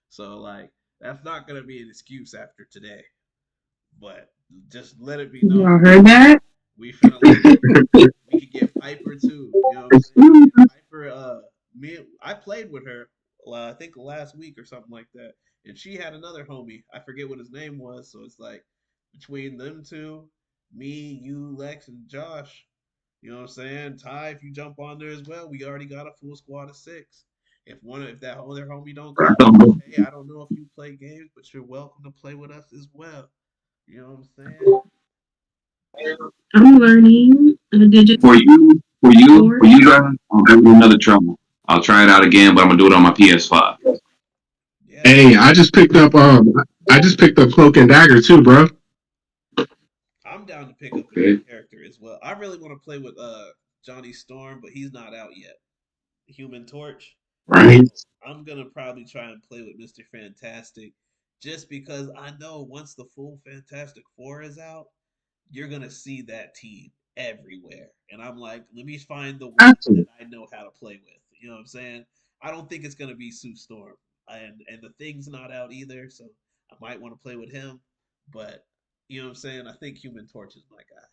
So like that's not gonna be an excuse after today. But just let it be known Y'all heard that? we finna we could get Piper too. You know what I'm saying? Piper, I played with her. I think last week or something like that, and she had another homie. I forget what his name was. So it's like between them two, me, you, Lex, and Josh. You know what I'm saying? Ty, if you jump on there as well, we already got a full squad of 6. If that other homie don't come, hey, I don't know if you play games, but you're welcome to play with us as well. You know what I'm saying? I'm learning digital for you guys, I'll give you another trouble. I'll try it out again, but I'm gonna do it on my PS5. Yeah. Hey, I just picked up Cloak and Dagger too, bro. I'm down to pick up a Okay. new character as well. I really want to play with Johnny Storm, but he's not out yet. Human Torch. Right? I'm gonna probably try and play with Mr. Fantastic, just because I know once the full Fantastic Four is out, you're gonna see that team everywhere. And I'm like, let me find the one that I know how to play with. You know what I'm saying? I don't think it's gonna be Sue Storm, and the thing's not out either, so I might want to play with him. But you know what I'm saying? I think Human Torch is my guy.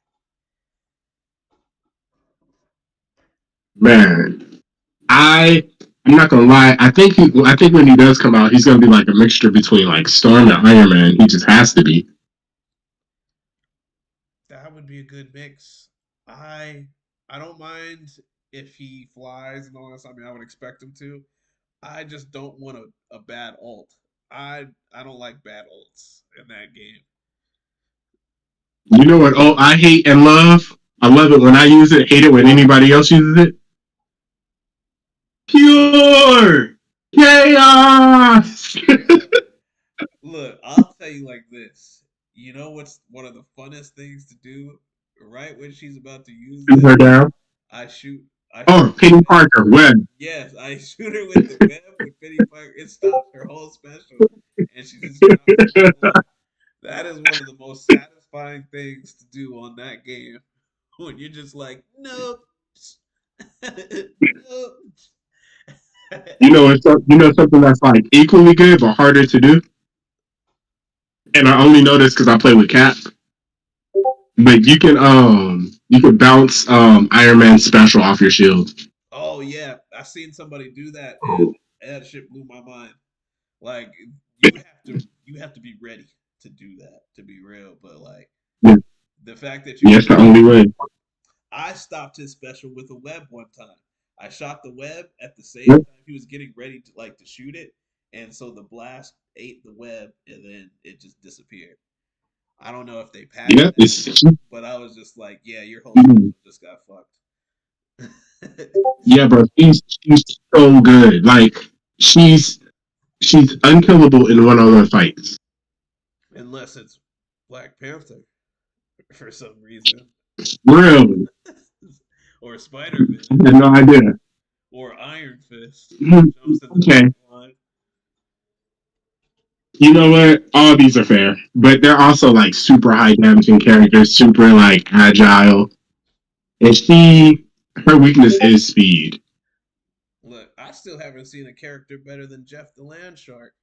Man, I'm not gonna lie. I think when he does come out, he's gonna be like a mixture between like Storm and Iron Man. He just has to be. That would be a good mix. I I don't mind if he flies and all that. I mean, I would expect him to. I just don't want a bad ult. I don't like bad ults in that game. You know what? Oh, I hate and love. I love it when I use it. Hate it when anybody else uses it. Pure chaos. Look, I'll tell you like this. You know what's one of the funnest things to do? Right when she's about to use Shoot that, her down. I shoot. I Oh, shoot her Penny with. Parker, when? Yes, I shoot her with the web with Penny Parker. It stops her whole special, and she just drops to the floor. That is one of the most satisfying things to do on that game when you're just like, nope, nope. You know something that's like equally good but harder to do. And I only know this because I play with Cap. But you can bounce Iron Man special off your shield. Oh yeah, I seen somebody do that, and Oh, that shit blew my mind. Like you have to be ready to do that to be real. But like yeah, the fact that you yeah, can it's the do only that, way. I stopped his special with a web one time. I shot the web at the same Yeah, time he was getting ready to shoot it, and so the blast ate the web, and then it just disappeared. I don't know if they patched yeah, that, but I was just like, yeah, your whole mm, special just got fucked. yeah, bro. She's so good. Like she's she's unkillable in one-on-one fights. Unless it's Black Panther for some reason, Really, or Spider I Man, had no idea. or Iron Fist Mm, jumps in the okay, same line. you know what? All these are fair, but they're also like super high damaging characters, super like agile. And her weakness is speed Look, I still haven't seen a character better than Jeff the Land Shark.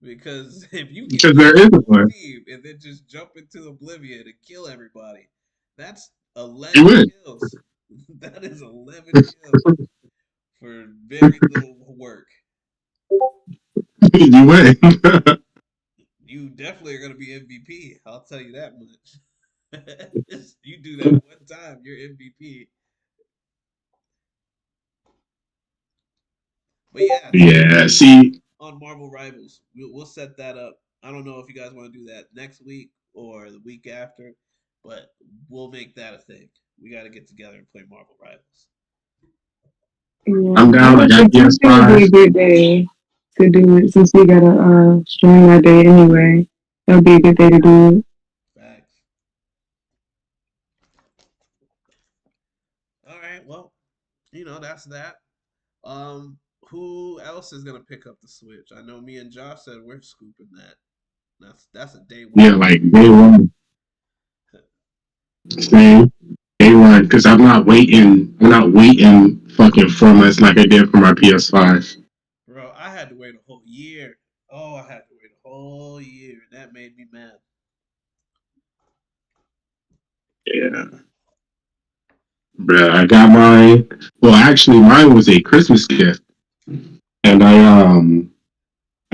Because if you can because kill there a isn't whole one. team and then just jump into oblivion and kill everybody, that's You 11 win. kills. That is 11 kills for very little work. You win. You definitely are going to be MVP. I'll tell you that much. You do that one time, you're MVP. But yeah, Yeah. See. on Marvel Rivals, we'll set that up. I don't know if you guys want to do that next week or the week after, but we'll make that a thing. We got to get together and play Marvel Rivals. I'm Yeah, down. I got Tuesday would be PS5. a good day to do it since we got a stream that day anyway. That would be a good day to do it. Facts. All right, well, that's that. Um, who else is gonna pick up the Switch? I know me and Josh said we're scooping that. That's a day Yeah, one. like day one. Same. A1, because I'm not waiting fucking 4 months like I did for my PS5. Bro, I had to wait a whole year. Oh, I had to wait a whole year. That made me mad. Yeah. Bruh, I got mine. Well, actually, mine was a Christmas gift. And I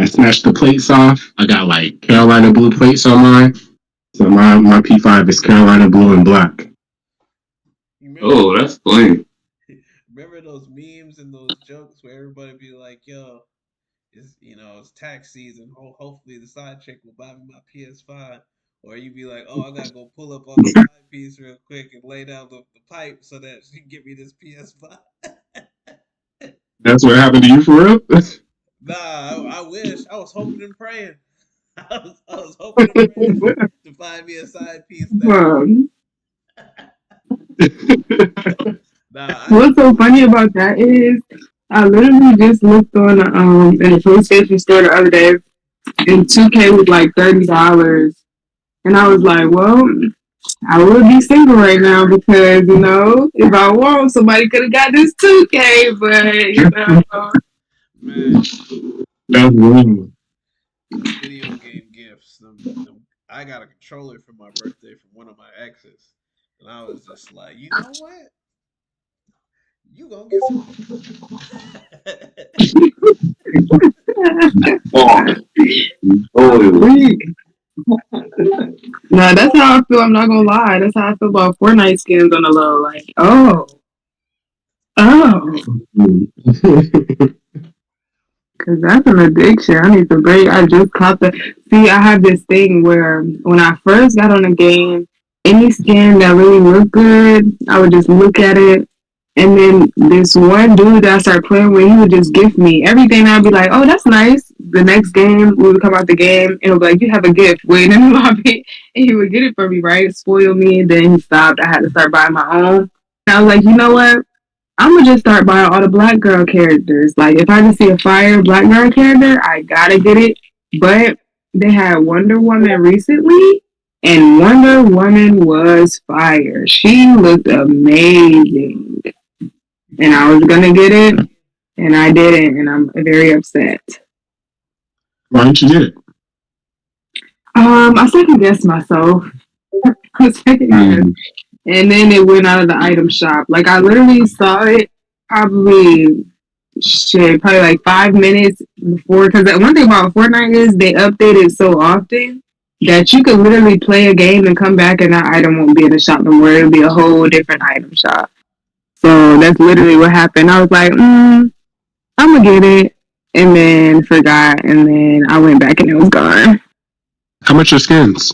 snatched the plates off. I got like Carolina blue plates on mine. So my P5 is Carolina blue and black. Oh, that's clean. Remember those memes and those jokes where everybody be like, "Yo, it's tax season. Hopefully the side chick will buy me my PS5." Or you be like, "Oh, I gotta go pull up on the side piece real quick and lay down the pipe so that she can get me this PS5." That's what happened to you for real? Nah, I wish. I was hoping and praying. I was hoping and praying to find me a side piece that. Nah, What's so funny about that is I literally just looked on in the PlayStation store the other day, and 2K was like $30, and I was like, well, I would be single right now because if I want, somebody could have got this 2K, but man, That's wrong. video game gifts. I got a controller for my birthday from one of my exes, and I was just like, you know what? You gonna get some. Oh, no, that's how I feel. I'm not gonna lie. That's how I feel about Fortnite skins on the low. Like, oh, because that's an addiction. I need to break. I just caught the. See, I have this thing where when I first got on the game, any skin that really looked good, I would just look at it. And then this one dude that I started playing with, he would just gift me everything. I'd be like, oh, that's nice. The next game, we would come out the game, and it would be like, you have a gift waiting in the lobby. And he would get it for me, right? Spoil me. And then he stopped. I had to start buying my own. And I was like, you know what? I'm going to just start buying all the black girl characters. Like, if I can see a fire black girl character, I got to get it. But they had Wonder Woman recently, and Wonder Woman was fire. She looked amazing. And I was going to get it, and I didn't, and I'm very upset. Why didn't you get it? I second guessed myself. And then it went out of the item shop. Like, I literally saw it probably like 5 minutes before. Because one thing about Fortnite is they update it so often that you could literally play a game and come back and that item won't be in the shop no more. It'll be a whole different item shop. So that's literally what happened. I was like, I'm going to get it. And then forgot. And then I went back and it was gone. How much are skins?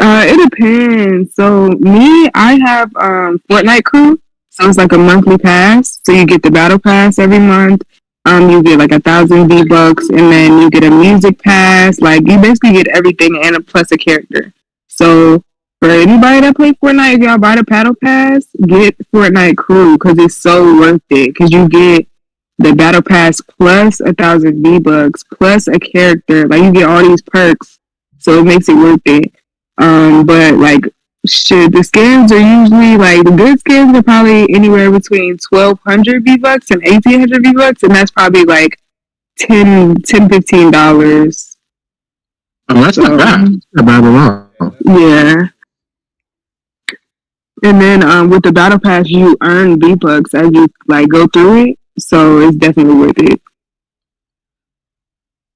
It depends. So me, I have Fortnite Crew. So it's like a monthly pass. So you get the battle pass every month. You get like 1,000 V-Bucks, and then you get a music pass. Like, you basically get everything and plus a character. So for anybody that plays Fortnite, if y'all buy the battle pass, get Fortnite Crew because it's so worth it. Because you get the battle pass plus 1,000 V-Bucks plus a character. Like, you get all these perks. So it makes it worth it. But like, shit, the skins are usually like the good skins are probably anywhere between 1,200 V-Bucks and 1,800 V-Bucks, and that's probably like $15. Oh, that's not bad. Not bad at all. Yeah. And then with the battle pass, you earn V-Bucks as you like go through it, so it's definitely worth it.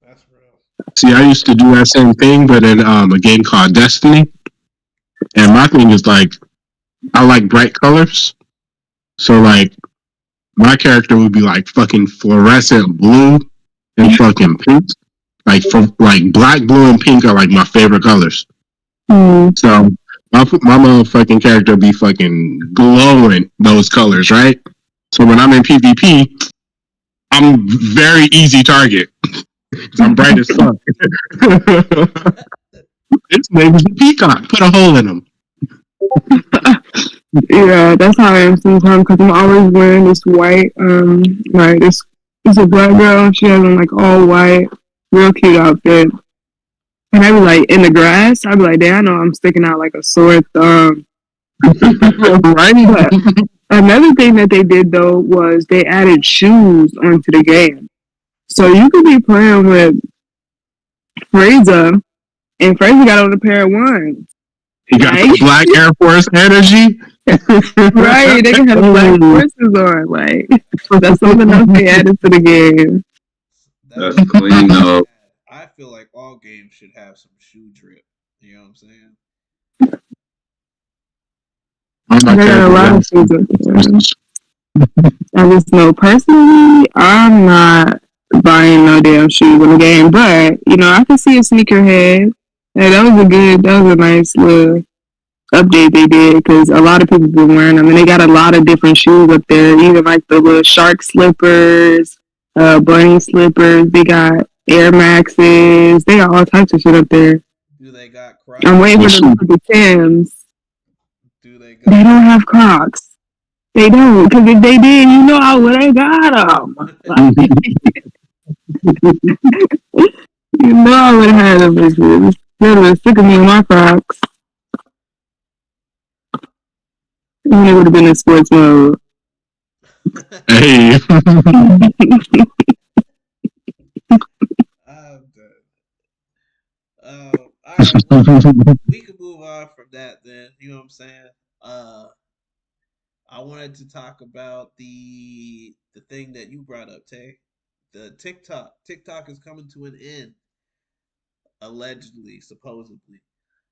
That's real. See, I used to do that same thing, but in a game called Destiny. And my thing is like, I like bright colors. So like, my character would be like fucking fluorescent blue and fucking pink. Like from like black, blue, and pink are like my favorite colors. So my motherfucking character be fucking glowing those colors, right? So when I'm in PvP, I'm very easy target. I'm bright as fuck. Its name is the Peacock. Put a hole in him. Yeah, that's how I am sometimes because I'm always wearing this white. Like this is a black girl. She has on like all white, real cute outfit. And I be like in the grass. I be like, damn, I know I'm sticking out like a sore thumb. Right? Another thing that they did though was they added shoes onto the game, so you could be playing with Frieza, and Frieza got on a pair of ones. He got Like, the black Air Force energy. right? They can have black forces on. Like that's something else they added to the game. That's clean though. I feel like all games should have some shoe drip. You know what I'm saying? My There are a lot of character, things. I just know personally, I'm not buying no damn shoes in the game, but you know, I can see a sneakerhead. And that was a nice little update they did because a lot of people been wearing them, and they got a lot of different shoes up there. Even like the little shark slippers, bunny slippers. They got Air Maxes. They got all types of shit up there. Do they got Crocs? I'm waiting for them to put the Tims. Do they got? They don't have Crocs. They don't, because if they did, you know I would have got them. Like, you know I would have had them bitches. They would have sick of me in my Crocs. And it would have been in sports mode. Hey. I'm done. All right, well, we can move on from that then. You know what I'm saying? I wanted to talk about the thing that you brought up, Tay. The TikTok. TikTok is coming to an end. Allegedly, supposedly.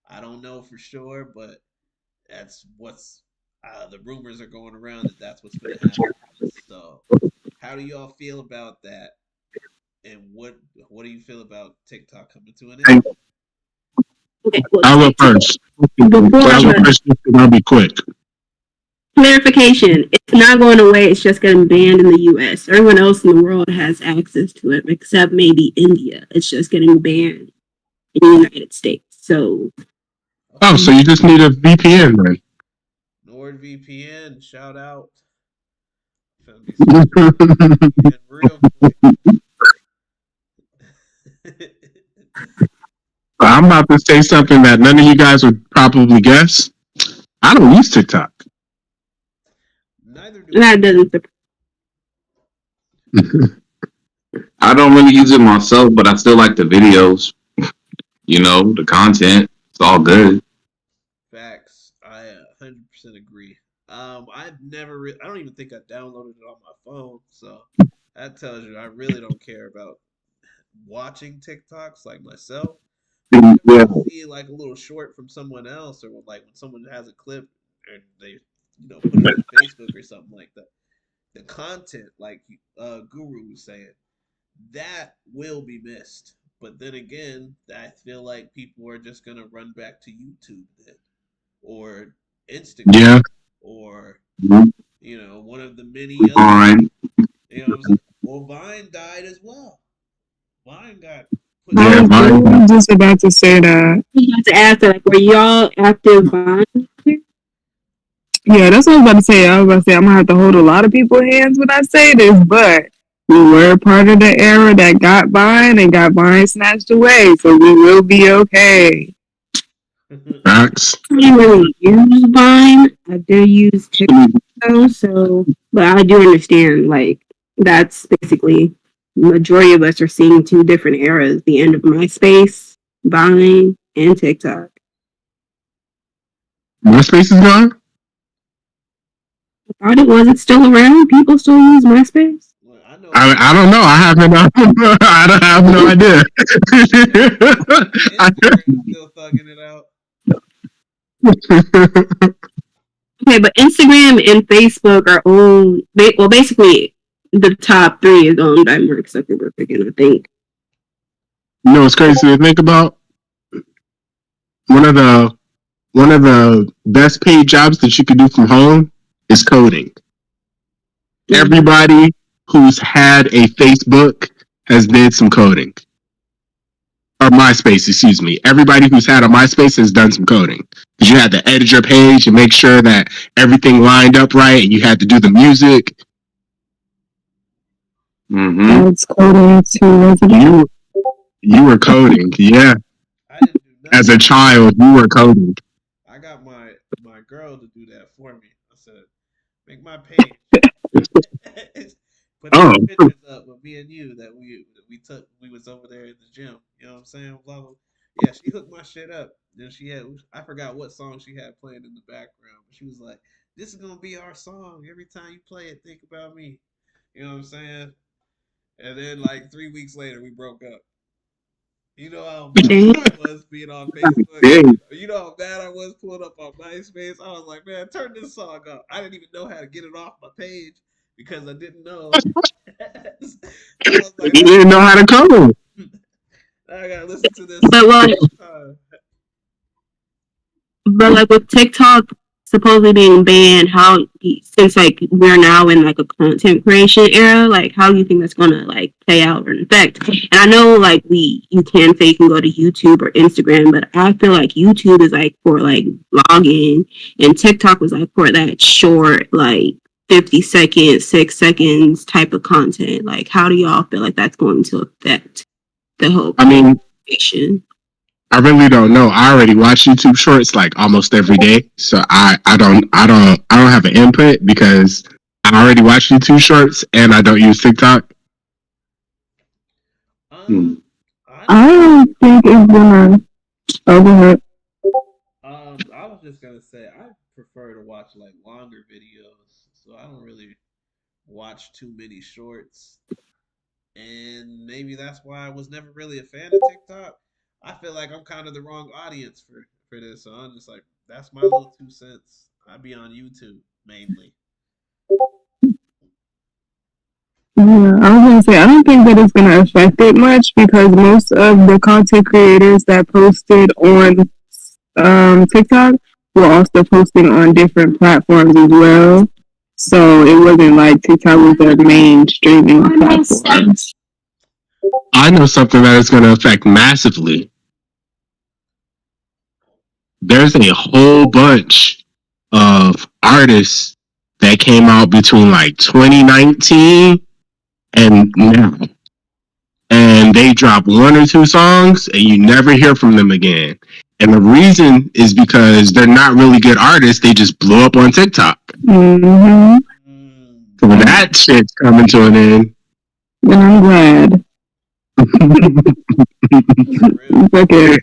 I don't know for sure, but that's what's the rumors are going around that that's what's going to happen. So, how do y'all feel about that? And what do you feel about TikTok coming to an end? Okay, well, I'll go first. I'll be quick. clarification: it's not going away. It's just getting banned in the U.S. Everyone else in the world has access to it, except maybe India. It's just getting banned in the United States. So, Oh, so you just need a VPN then? NordVPN, shout out. Found me some VPN real quick. I'm about to say something that none of you guys would probably guess. I don't use TikTok. Neither do that doesn't. I don't really use it myself, but I still like the videos. You know, the content. It's all good. Facts. I 100% agree. I've never. I don't even think I downloaded it on my phone, so that tells you I really don't care about watching TikToks like myself. Yeah. I see like a little short from someone else, or like when someone has a clip and they, put it on Facebook or something like that. The content, like Guru was saying, that will be missed. But then again, I feel like people are just gonna run back to YouTube then, or Instagram, Yeah. or Mhm. one of the many other. Fine. You know what I'm saying? Well, Vine died as well. Vine got put Yeah, I Vine. was just about to say that. You have to ask that, like, were y'all active on? Yeah, that's what I was about to say. I was about to say I'm gonna have to hold a lot of people's hands when I say this, but we were part of the era that got Vine and got Vine snatched away, so we will be okay. Facts. I didn't really use Vine. I do use TikTok, though, so but I do understand. Like that's basically majority of us are seeing two different eras: the end of MySpace, Vine, and TikTok. MySpace is gone? I thought it wasn't still around. People still use MySpace. Well, I know. I don't know. I have no idea. Instagram's still thugging it out. Okay, but Instagram and Facebook are owned. Well, basically, the top three is owned by Mark Zuckerberg again, I think. You know what's crazy to think about? One of the best paid jobs that you could do from home is coding. Everybody who's had a Facebook has did some coding. Or MySpace, excuse me. Everybody who's had a MySpace has done some coding. Because you had to edit your page and make sure that everything lined up right, and you had to do the music. Mm-hmm. That's coding to resident. You were coding, yeah. I didn't do nothing. As a child, you were coding. I got my girl to do that for me. I said, make my page. Put Oh, some pictures up with me and you that we took. We was over there in the gym. You know what I'm saying? Blah, blah. Yeah, she hooked my shit up. Then she had, I forgot what song she had playing in the background, but she was like, "This is gonna be our song. Every time you play it, think about me." You know what I'm saying? And then like 3 weeks later, we broke up. You know how mad I was being on Facebook. dang. You know how mad I was pulling up on MySpace. I was like, man, turn this song off. I didn't even know how to get it off my page because I didn't know. So I was like, You didn't know how to code. I gotta listen to this. But like, but like with TikTok supposedly being banned, how since like we're now in like a content creation era, like how do you think that's gonna like play out or affect? And I know like you can say you can go to YouTube or Instagram, but I feel like YouTube is like for like vlogging, and TikTok was like for that short like 50 seconds, 6 seconds type of content. Like how do y'all feel like that's going to affect the whole I mean, creation? I really don't know. I already watch YouTube Shorts like almost every day, so I don't have an input because I already watch YouTube Shorts and I don't use TikTok. I don't think it's gonna overhead. I was just gonna say I prefer to watch like longer videos, so I don't really watch too many shorts, and maybe that's why I was never really a fan of TikTok. I feel like I'm kind of the wrong audience for this, so I'm just like, that's my little 2 cents. I be on YouTube mainly. Yeah, I was gonna say I don't think that it's gonna affect it much because most of the content creators that posted on TikTok were also posting on different platforms as well. So it wasn't like TikTok was their main streaming platform. I know something that is going to affect massively. There's a whole bunch of artists that came out between like 2019 and now. And they drop 1 or 2 songs and you never hear from them again. And the reason is because they're not really good artists. They just blew up on TikTok. Mm-hmm. So that shit's coming to an end. And I'm glad. It's okay.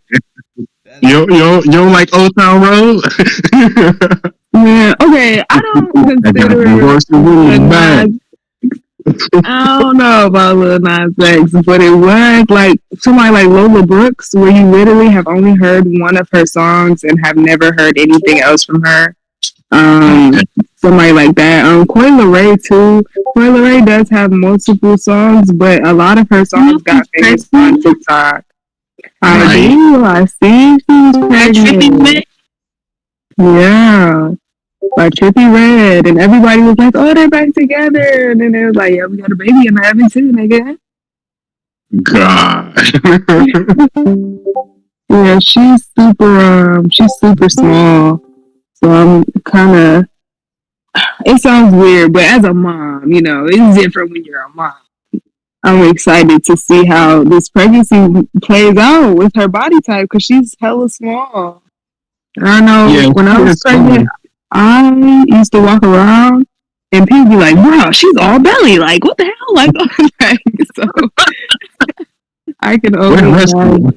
You don't like Old Town Road? Yeah, okay. I don't consider I don't know about Lil Nas X, but it was like somebody like Lola Brooks, where you literally have only heard one of her songs and have never heard anything else from her. Somebody like that. Coi Leray too. Coi Leray does have multiple songs, but a lot of her songs got famous on TikTok. I see she's pregnant. Yeah. Like Trippie Redd, and everybody was like, "Oh, they're back together," and then they was like, "Yeah, we got a baby in heaven too, nigga." God. Yeah, she's super small, so I'm kind of. It sounds weird, but as a mom, you know, it's different when you're a mom. I'm excited to see how this pregnancy plays out with her body type because she's hella small. I know when I was pregnant. I used to walk around and people be like, "Wow, she's all belly. Like, what the hell?" Like, so I can only imagine.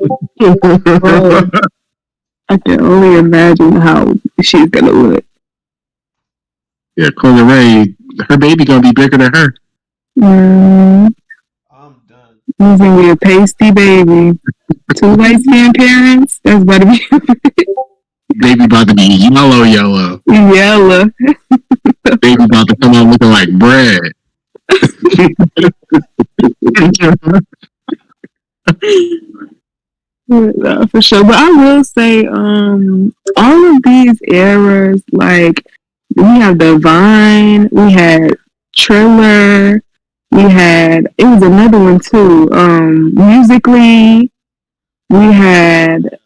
I can only imagine how she's gonna look. Yeah, Coi Leray, her baby gonna be bigger than her. I'm done. She's gonna be a pasty baby. 2 light skinned parents. That's about to be. Baby about to be yellow. Yellow. Baby about to come out looking like bread. Yeah, for sure. But I will say, all of these eras, like we have Divine, we had Triller, it was another one too. Musically, we had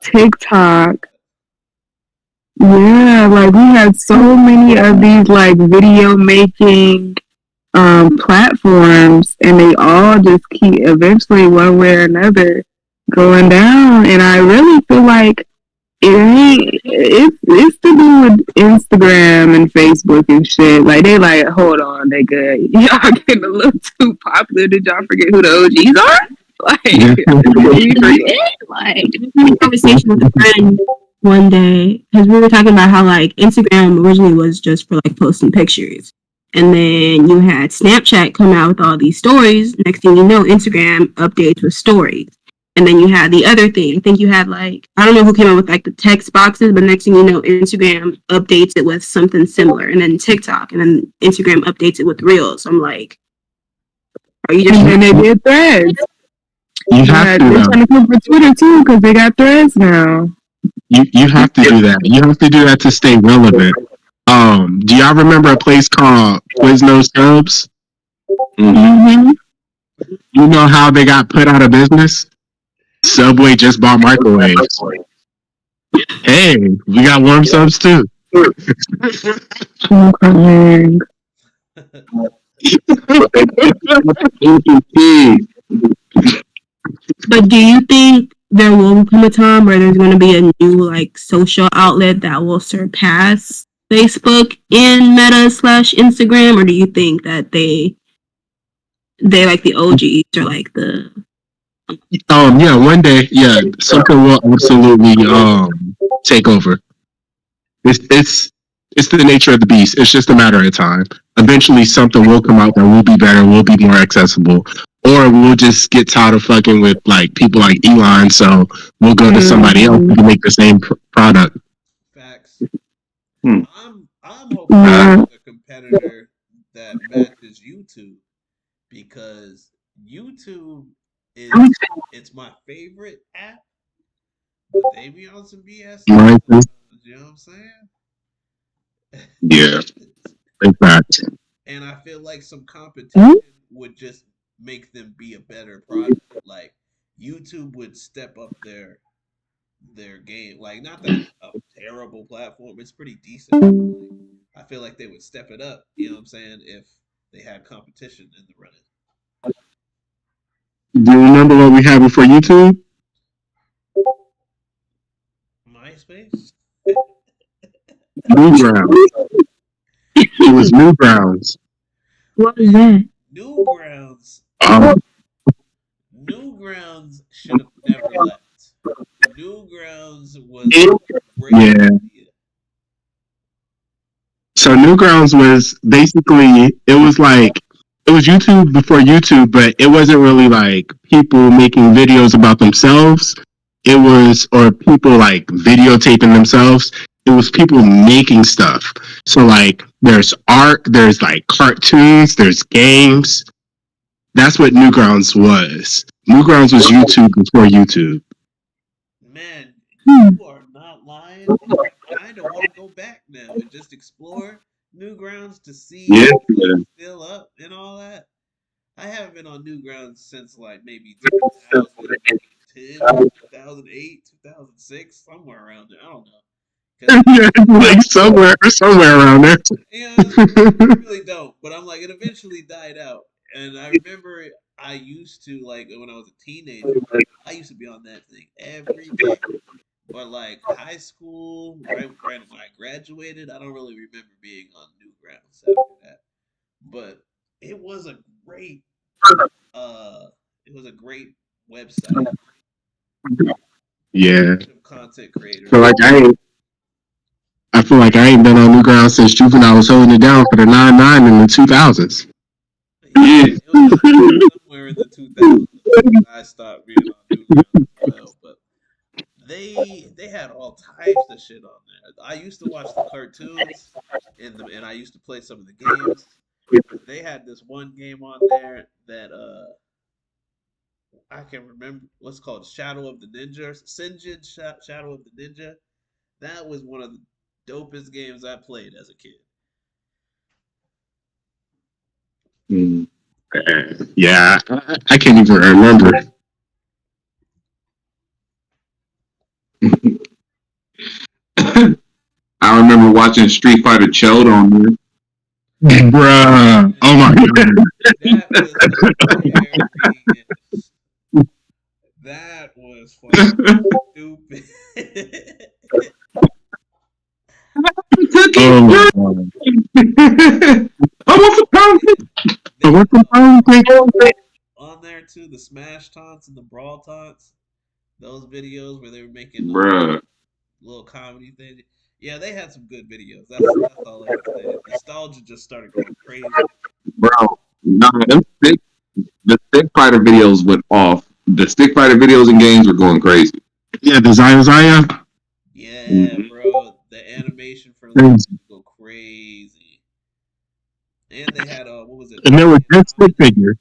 TikTok. Yeah, like we had so many of these like video making platforms, and they all just keep eventually one way or another going down. And I really feel like It ain't. It's to do with Instagram and Facebook and shit. Like they like, hold on, they good. Y'all getting a little too popular. Did y'all forget who the OGs are? Like, we forget. Like, I had a conversation with a friend one day because we were talking about how like Instagram originally was just for like posting pictures, and then you had Snapchat come out with all these stories. Next thing you know, Instagram updates with stories, and then you had the other thing. I think you had like I don't know who came up with like the text boxes, but next thing you know, Instagram updates it with something similar, and then TikTok, and then Instagram updates it with Reels. So I'm like, are you just and they did threads. You have They're to. trying to come for Twitter too because they got threads now. You have to do that. You have to do that to stay relevant. Do y'all remember a place called Quiznos Subs? Mm-hmm. You know how they got put out of business? Subway just bought microwaves. Hey, we got warm subs too. Okay. But do you think there will come a time where there's going to be a new like social outlet that will surpass Facebook in Meta slash Instagram, or do you think that they like the OGs or like the Yeah, one day, yeah, something will absolutely take over. It's the nature of the beast. It's just a matter of time. Eventually, something will come out that will be better, will be more accessible, or we'll just get tired of fucking with like people like Elon. So we'll go to somebody else to make the same product. Facts. I'm hoping for a competitor that matches YouTube because YouTube is it's my favorite app, but they be on some BS. Right. You know what I'm saying? Yeah, in fact. And I feel like some competition would just make them be a better product. Like YouTube would step up their game. Like not that it's a terrible platform, it's pretty decent. But like, I feel like they would step it up. You know what I'm saying? If they had competition in the running. Do you remember what we had before YouTube? MySpace. Newgrounds. It was Newgrounds. what is that? Newgrounds. Um, Newgrounds should have never left. Newgrounds was a great Yeah. idea. So Newgrounds was basically it was YouTube before YouTube, but it wasn't really like people making videos about themselves. It was or people like videotaping themselves. It was people making stuff. So like there's art, there's like cartoons, there's games. That's what Newgrounds was. Newgrounds was YouTube before YouTube. Man, you are not lying. I kind of want to go back now and just explore Newgrounds to see Yeah. if it's still up and all that. I haven't been on Newgrounds since like maybe 2010, 2008, 2006, somewhere around there. I don't know. 'Cause, Yeah, like somewhere around there. yeah, I really don't. But I'm like, it eventually died out. And I remember I used to, like, when I was a teenager, I used to be on that thing every day. But like high school, right when I graduated, I don't really remember being on Newgrounds after that. But it was a great, uh, it was a great website. Yeah. Content creators. I feel like I ain't been on Newgrounds since Juvenile was holding it down for the 9-9 in the 2000s. Yeah, it was somewhere in the 2000s I stopped being on Newgrounds as well. But they had all types of shit on there. I used to watch the cartoons and I used to play some of the games. They had this one game on there that I can remember what's called Shadow of the Ninja, Sinjin Shadow of the Ninja. That was one of the dopest games I played as a kid. Yeah, I can't even remember. I remember watching Street Fighter Chode on there. Bruh. Oh my god. That was fucking stupid. Oh my god. I want some pound cake. I want some pound cake. On there too, the smash taunts and the brawl taunts. Those videos where they were making Bruh. little comedy things. Yeah, they had some good videos. That's all I can say. Nostalgia just started going crazy. Bro. No, the stick fighter videos went off. The stick fighter videos and games were going crazy. Yeah, the Zaya. Yeah, Mhm. bro. The animation for that would go crazy. And they had what was it? And there were good stick figures.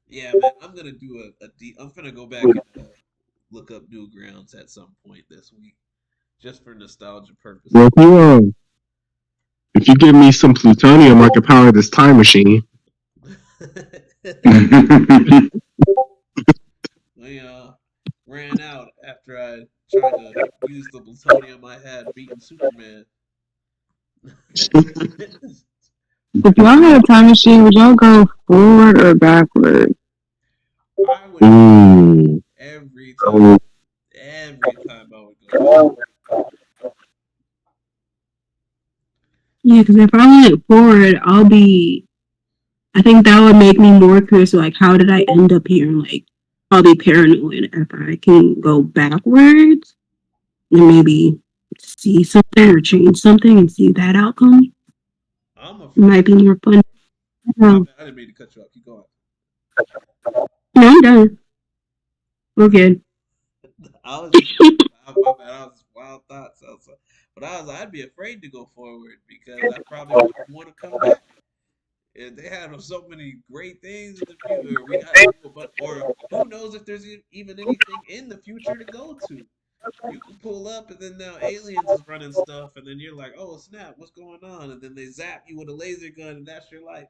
Yeah, man. I'm gonna do a deep. I'm gonna go back and look up Newgrounds at some point this week, just for nostalgia purposes. Well, if you give me some plutonium, I can power this time machine. We ran out after I tried to use the plutonium I had beating Superman. If y'all had a time machine, would y'all go forward or backward? I would Ooh. every time I would go. Yeah, because if I went forward, I think that would make me more curious. Like, how did I end up here? And like, I'll be paranoid if I can go backwards and maybe see something or change something and see that outcome. I'm It might be more fun. No, I didn't mean to cut you off. Keep going. I'm done. We're good. I was just, my bad. I was wild thoughts. But I'd be afraid to go forward because I probably wouldn't want to come back. And they had so many great things in the future. We got or who knows if there's even anything in the future to go to. You can pull up and then now aliens is running stuff and then you're like, oh snap, what's going on? And then they zap you with a laser gun and that's your life.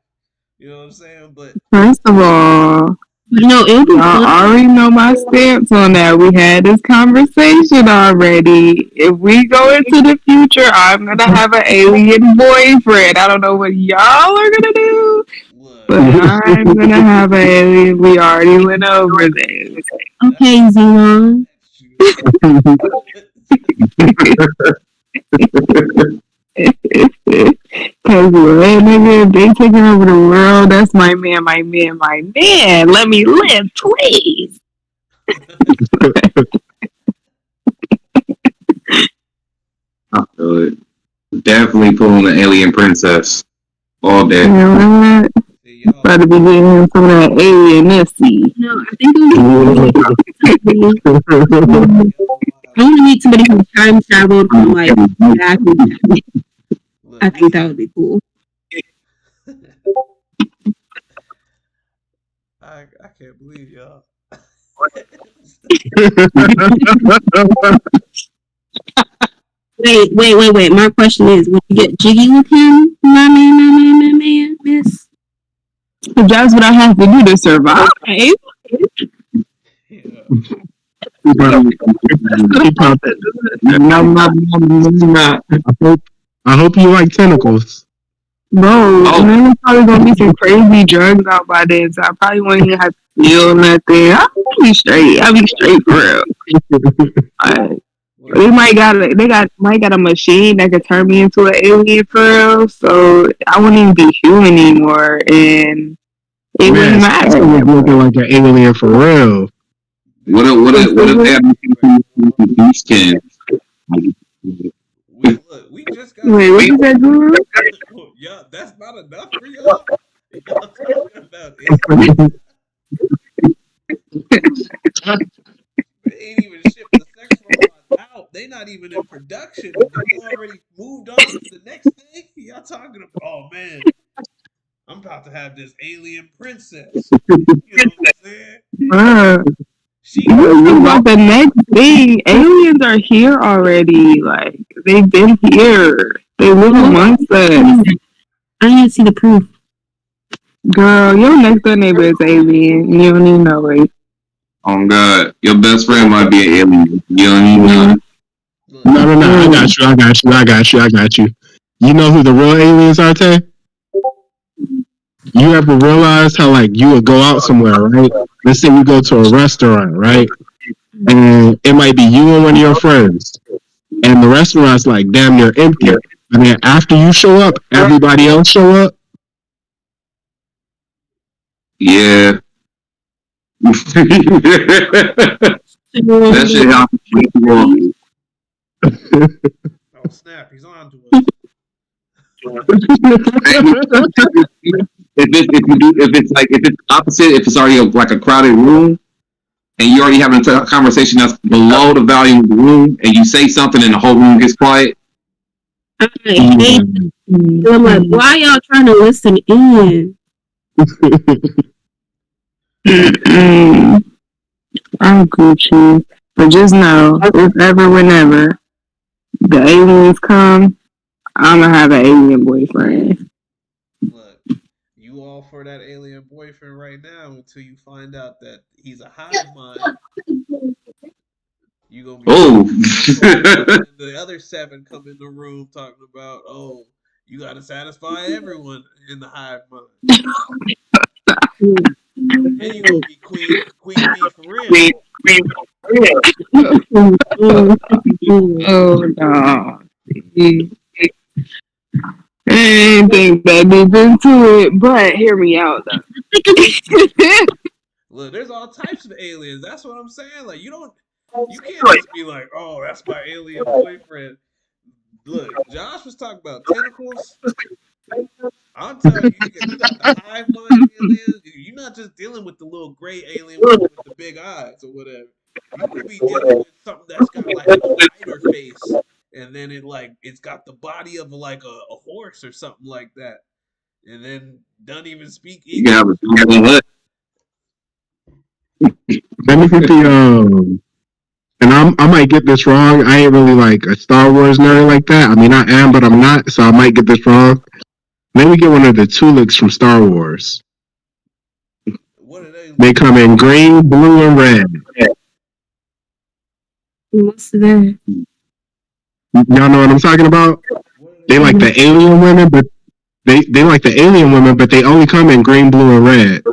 You know what I'm saying? But First of all, No, it would be y'all fun. already know my stance on that. We had this conversation already. If we go into the future, I'm gonna have an alien boyfriend. I don't know what y'all are gonna do, look, but I'm gonna have an alien. We already went over this. Okay, Xenon. Cause what, nigga, if they taking over the world, that's my man, my man, my man. Let me live, please. I feel it. Definitely pulling the alien princess all day. You know what? See, y'all, About to be getting him some of that alienness. No, I think it would be I want to meet somebody who time traveled from like back in time. look, I think that would be cool. I can't believe y'all. Wait. My question is, would you get jiggy with him, my man, miss? That's what I have to do to survive. Yeah. I hope you like tentacles. Bro, and then there's probably gonna be some crazy drugs out by then, so I probably won't even have to feel nothing. I'll be straight. I'll be straight for real. They might got a machine that could turn me into an alien for real, so I wouldn't even be human anymore, and it wouldn't matter. Looking like an alien for real. What if they have beast skin? We just got. Wait, what you said, Guru? Yeah, that's not enough for y'all. Y'all talking about it. They ain't even shipped the sex robot out. They not even in production. They already moved on to the next thing. Y'all talking about? Oh man, I'm about to have this alien princess. You know what I'm saying? About the next thing, aliens are here already. Like they've been here. They live amongst us. I need to see the proof. Girl, your next door neighbor is alien. You don't even know it. Oh God, your best friend might be an alien. You don't even know. No. I got you. You know who the real aliens are, Tay? You ever realize how like you would go out somewhere, right? let's say you go to a restaurant, right? And it might be you and one of your friends, and the restaurant's like damn near empty. And then after you show up, everybody else show up. Yeah. That shit happens. Oh snap! He's on to us. If it's opposite, if it's already like a crowded room, and you already having a conversation that's below the volume of the room, and you say something and the whole room gets quiet. I hate it. I'm like, why y'all trying to listen in? I'm Gucci, but just know, if ever, whenever the aliens come, I'm gonna have an alien boyfriend. Look, you all for that alien boyfriend right now until you find out that he's a hive mind. You gonna be the other 7 come in the room talking about, oh, you gotta satisfy everyone in the hive mind. And you gonna be queen bee for real. Oh no. Anything that deep into it, but hear me out though. Look, there's all types of aliens. That's what I'm saying. Like you can't just be like, oh, that's my alien boyfriend. Look, Josh was talking about tentacles. I'm telling you, you got the hive mind alien. You're not just dealing with the little gray alien with the big eyes or whatever. You could be dealing with something that's got like a spider face, and then it's got the body of like a horse or something like that, and then doesn't even speak English. Let me get the and I might get this wrong. I ain't really like a Star Wars nerd like that. I mean, I am, but I'm not, so I might get this wrong. Let me get one of the Tulips from Star Wars. What are they? They come in green, blue, and red. What's that? Y'all know what I'm talking about? They like the alien women, but they like the alien women, but they only come in green, blue, and red.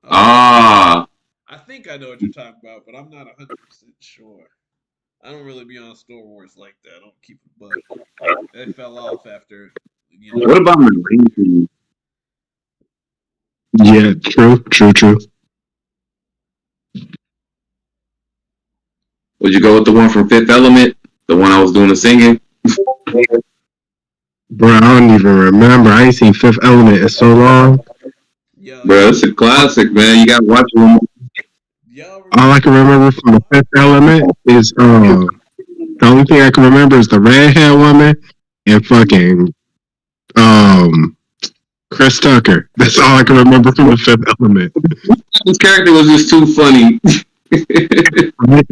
Ah. I think I know what you're talking about, but I'm not 100% sure. I don't really be on Star Wars like that. I don't keep it, but it fell off after. What about the Yeah, true. Would you go with the one from Fifth Element? The one I was doing the singing? Bro, I don't even remember. I ain't seen Fifth Element in so long. Bro, it's a classic, man. You gotta watch it. All I can remember from the Fifth Element is the only thing I can remember is the redhead woman and fucking Chris Tucker. That's all I can remember from the Fifth Element. This character was just too funny.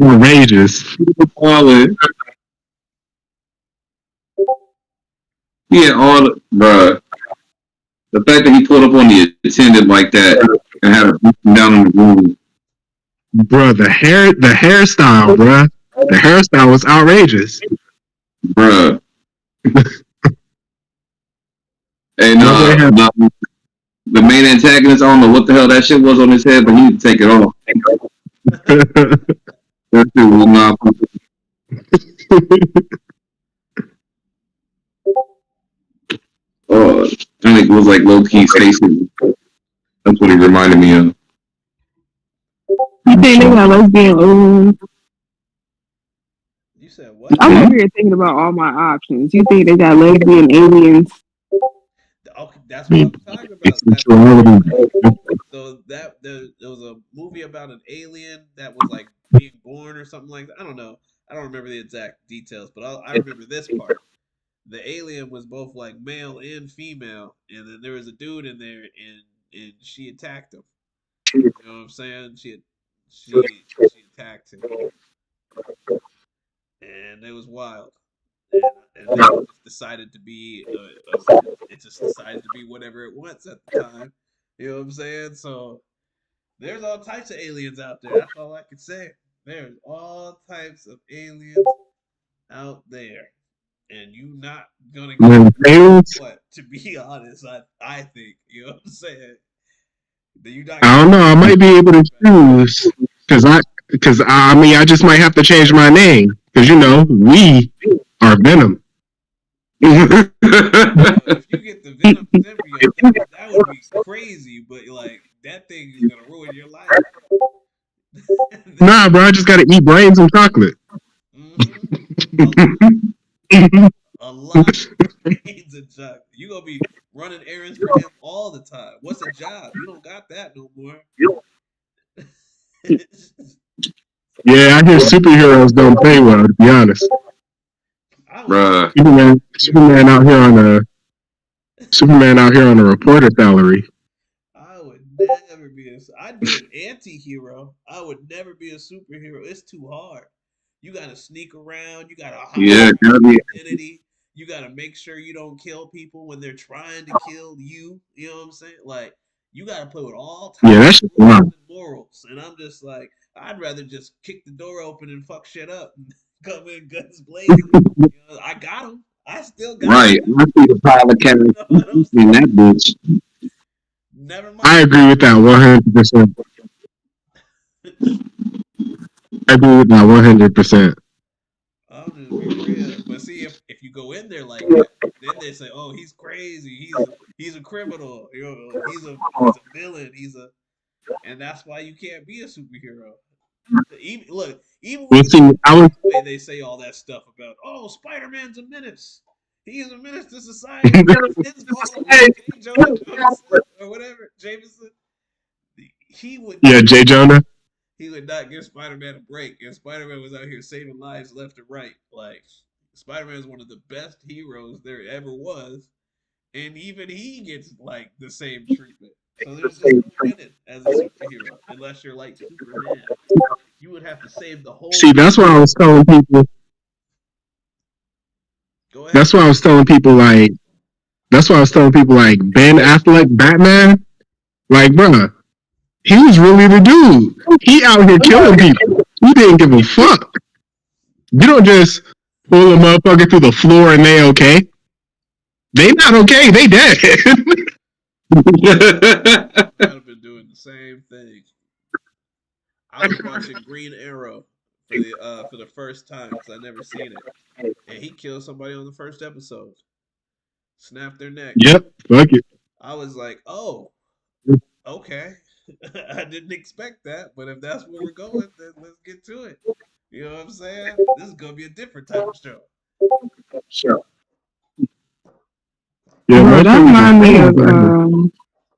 Outrageous. Yeah, bruh. The fact that he pulled up on the attendant like that and had her down in the room. Bruh, the hairstyle, bruh. The hairstyle was outrageous. Bruh. And the main antagonist, I don't know what the hell that shit was on his head, but he need to take it off. That shit was not. Oh, I think it was like low key Stacy. That's what he reminded me of. You think they got lesbian? You said what? I'm over here thinking about all my options. You think they got lesbian aliens? Okay, that's what I'm talking about. So there was a movie about an alien that was like being born or something like that. I don't know. I don't remember the exact details, but I remember this part. The alien was both like male and female, and then there was a dude in there, and she attacked him. You know what I'm saying? She attacked him, and it was wild. And then it just decided to be whatever it wants at the time. You know what I'm saying? So there's all types of aliens out there. That's all I can say. There's all types of aliens out there, and you not gonna get what? To be honest, I think, you know what I'm saying. Do you not? I don't know. I might be able to choose because I mean I just might have to change my name because we are Venom. If you get the Venom symbiote, that would be crazy. But like that thing is gonna ruin your life. Nah, bro, I just gotta eat brains and chocolate. A lot of brains and chocolate. You gonna be running errands for him all the time. What's a job? You don't got that no more. Yeah, I hear superheroes don't pay well. To be honest, Bruh. Superman out here on a reporter salary. I would never be I'd be an anti-hero. I would never be a superhero. It's too hard. You gotta sneak around. You gotta hide your identity. You gotta make sure you don't kill people when they're trying to kill you. You know what I'm saying? Like you gotta play with all types of morals. And I'm just like, I'd rather just kick the door open and fuck shit up and come in guns blazing. I got him. I still got right. him. I see the pile of carrots in that bitch. Never mind. I agree with that 100%. I agree with that 100%. I'll just be real. But see, if you go in there like that, then they say, "Oh, he's crazy. He's a criminal. He's a villain. and that's why you can't be a superhero. Even when the way they say all that stuff about, oh, Spider-Man's a menace. He's a menace to society. His fault. J. Jonah Jameson or whatever, Jameson. He would. Yeah, J. Jonah. He would not give Spider-Man a break, and Spider-Man was out here saving lives left and right. Like Spider-Man is one of the best heroes there ever was, and even he gets like the same treatment. So there's just no winning as a superhero unless you're like Superman. You would have to save the whole. See, that's why I was telling people. Go ahead. That's why I was telling people like Ben Affleck Batman. Like, bruh, he was really the dude. He out here killing people. He didn't give a fuck. You don't just pull a motherfucker through the floor and they okay. They not okay. They dead. I've been doing the same thing. I was watching Green Arrow for the first time because I never seen it, and he killed somebody on the first episode, snapped their neck. Yep, fuck it. I was like, oh, okay. I didn't expect that, but if that's where we're going, then let's get to it. You know what I'm saying? This is gonna be a different type of show. Sure. Yeah, that reminded me of.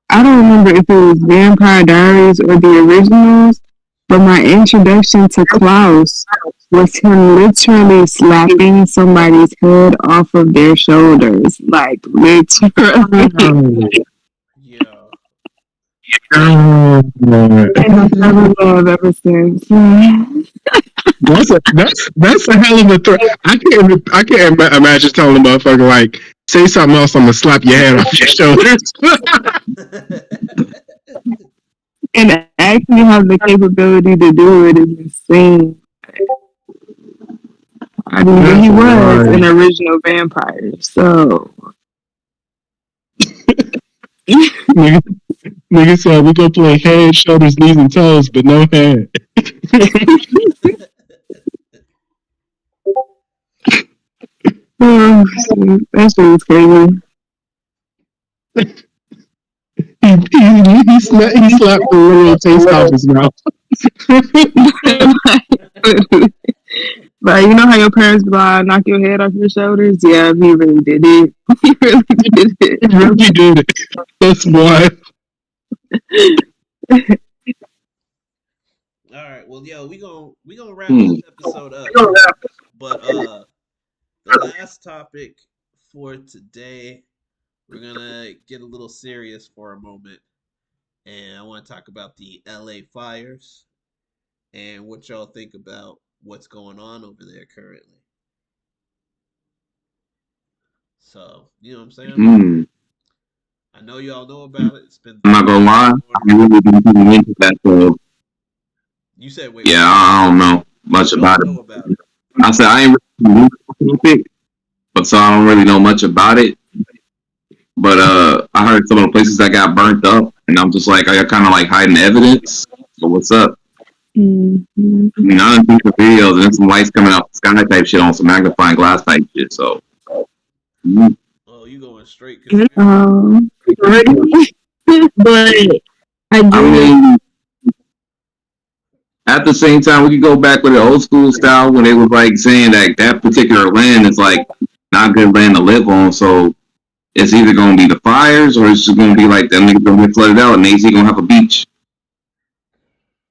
I don't remember if it was Vampire Diaries or the originals, but my introduction to Klaus was him literally slapping somebody's head off of their shoulders, like literally. Yeah. And I've never loved ever since. That's a hell of a threat. I can't imagine telling a motherfucker like, say something else, I'm gonna slap your head off your shoulders. And actually have the capability to do it is insane. I mean, he was an original vampire, so. Nigga said we gonna play head, shoulders, knees, and toes, but no head. Oh, that shit was crazy. He slapped the little taste off his mouth. But you know how your parents be like, knock your head off your shoulders? Yeah, he really did it. He really did it. He really did it. That's why. All right, well, yo, we gonna wrap this episode up. But the last topic for today, we're gonna get a little serious for a moment, and I want to talk about the LA fires and what y'all think about what's going on over there currently. So, you know what I'm saying? I know y'all know about it. It's been. I'm not gonna lie, I really been getting into that. So you said, wait. Yeah, I don't know much about it. I said I ain't really it, but so I don't really know much about it. But I heard some of the places that got burnt up, and I'm just like, I got kind of like hiding evidence. So what's up? Mm-hmm. I mean, I done seen some videos and then some lights coming out the sky type shit on some magnifying glass type shit. So, Oh, you going straight? But I do. I mean, at the same time, we could go back with the old school style when they was like saying that that particular land is like not good land to live on. So it's either going to be the fires or it's just going to be like that nigga going to get flooded out and AZ going to have a beach.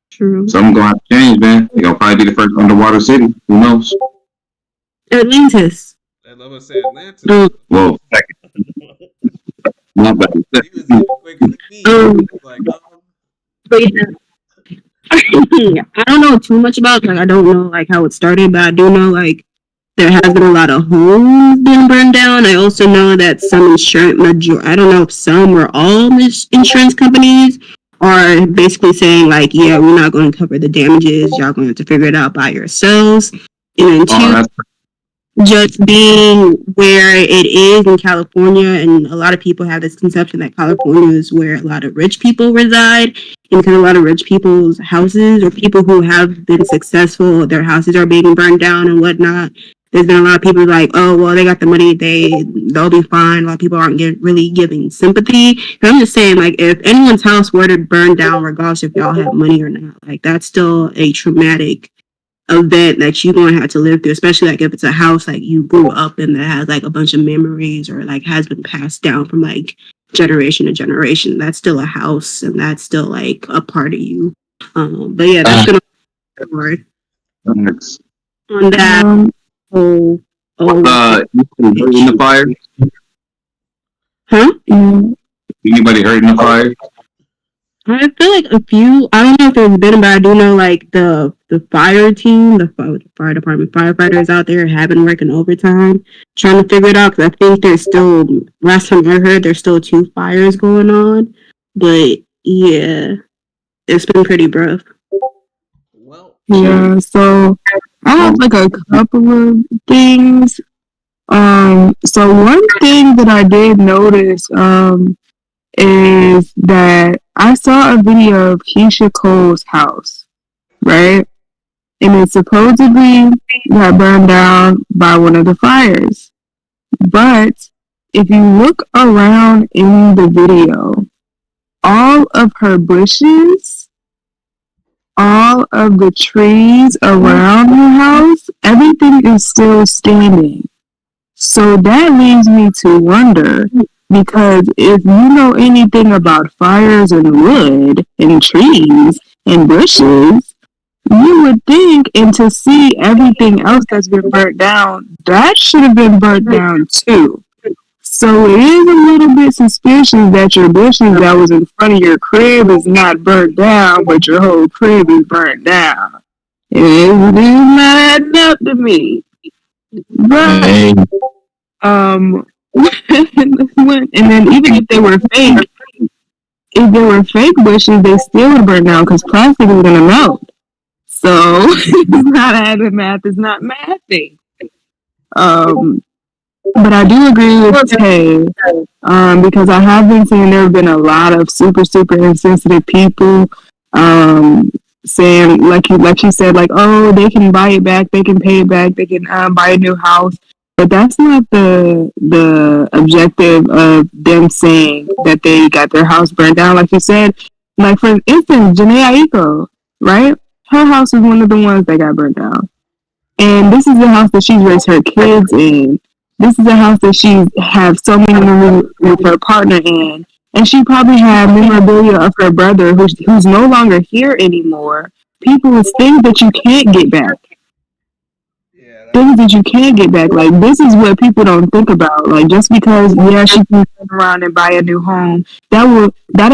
True. Something going to have to change, man. It'll probably be the first underwater city. Who knows? Atlantis. I love to say Atlanta. Well, not bad. He was even quicker than me. Like, But yeah, I don't know too much about, like, I don't know like how it started, but I do know like there has been a lot of homes being burned down. I also know that some I don't know if some or all insurance companies are basically saying like, yeah, we're not going to cover the damages. Y'all going to have to figure it out by yourselves. And then two, just being where it is in California, and a lot of people have this conception that California is where a lot of rich people reside, and because a lot of rich people's houses or people who have been successful, their houses are being burned down and whatnot. There's been a lot of people like, oh, well, they got the money, they'll be fine. A lot of people aren't really giving sympathy. And I'm just saying, like, if anyone's house were to burn down, regardless if y'all have money or not, like, that's still a traumatic event that you're going to have to live through, especially like if it's a house like you grew up in that has like a bunch of memories or like has been passed down from like generation to generation. That's still a house and that's still like a part of you. But yeah, that's gonna be hard on that. You hurt in the fire? Huh? Anybody hurt in the fire? I feel like a few. I don't know if there's been, but I do know like the fire team, the fire department firefighters out there have been working overtime trying to figure it out. Because I think there's still, last time I heard, there's still 2 fires going on. But yeah, it's been pretty rough. well, Yeah, so I have like a couple of things. So one thing that I did notice, is that I saw a video of Keisha Cole's house, right? And it supposedly got burned down by one of the fires. But if you look around in the video, all of her bushes, all of the trees around her house, everything is still standing. So that leads me to wonder, because if you know anything about fires and wood and trees and bushes, you would think, and to see everything else that's been burnt down, that should have been burnt down too. So it is a little bit suspicious that your bushes that was in front of your crib is not burnt down, but your whole crib is burnt down. It is not adding up to me. But, and then even if they were fake bushes, they still would burn down because plastic is gonna melt. So it's not adding math, it's not mathing. But I do agree with Tay, because I have been seeing there have been a lot of super insensitive people saying, like she said, like, oh, they can buy it back, they can pay it back, they can buy a new house. But that's not the objective of them saying that they got their house burned down. Like you said, like for instance, Janae Aiko, right? Her house is one of the ones that got burned down. And this is the house that she's raised her kids in. This is a house that she have so many memories with her partner in. And she probably had memorabilia of her brother who's no longer here anymore. People with things that you can't get back. Things that you can't get back. Like, this is what people don't think about. Like, just because, yeah, she can turn around and buy a new home, that'll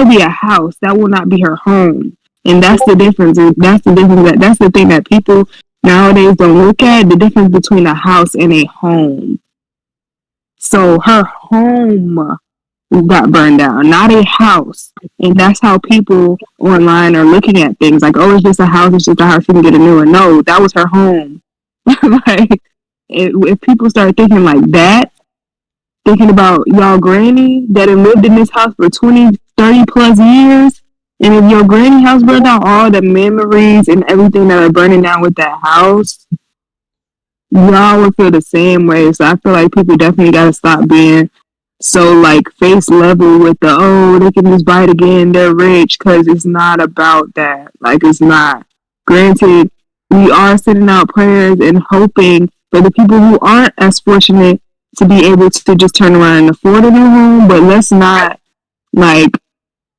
be a house. That will not be her home. And that's the difference. And that's the thing that people nowadays don't look at, the difference between a house and a home. So her home got burned down, not a house. And that's how people online are looking at things. Like, oh, it's just a house, it's just a house, you can get a new one. No, that was her home. Like, if people start thinking like that, thinking about y'all granny that had lived in this house for 20, 30 plus years. And if your granny house burned down, all the memories and everything that are burning down with that house, y'all would feel the same way. So I feel like people definitely got to stop being so like face level with the, oh, they can just buy it again, they're rich, because it's not about that. Like, it's not. Granted, we are sending out prayers and hoping for the people who aren't as fortunate to be able to just turn around and afford a new home, but let's not like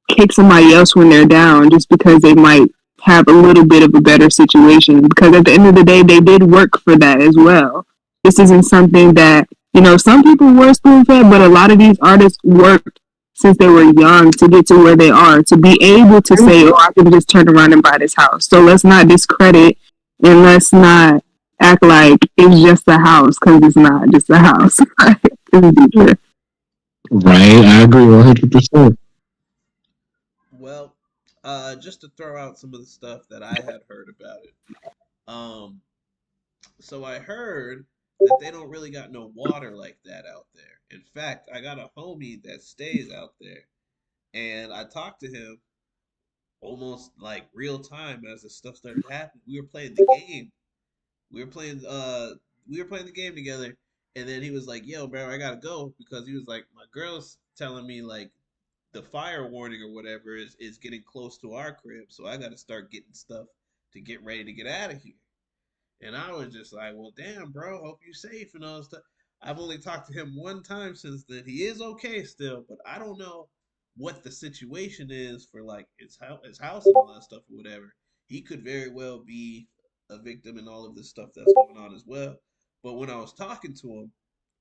kick somebody else when they're down just because they might have a little bit of a better situation, because at the end of the day they did work for that as well. This isn't something that, you know, some people were spoon fed, but a lot of these artists worked since they were young to get to where they are, to be able to say, oh, I can just turn around and buy this house. So let's not discredit and let's not act like it's just a house, because it's not just a house. Right, I agree 100%. Well, just to throw out some of the stuff that I had heard about it. Um, so I heard that they don't really got no water like that out there. In fact, I got a homie that stays out there, and I talked to him almost like real time as the stuff started happening. We were playing the game. We were playing we were playing the game together, and then he was like, "Yo, bro, I gotta go," because he was like, "My girl's telling me like the fire warning or whatever is getting close to our crib, so I gotta start getting stuff to get ready to get out of here." And I was just like, "Well, damn, bro, hope you safe and all that stuff." I've only talked to him one time since then. He is okay still, but I don't know what the situation is for like his house and all that stuff or whatever. He could very well be a victim in all of this stuff that's going on as well. But when I was talking to him,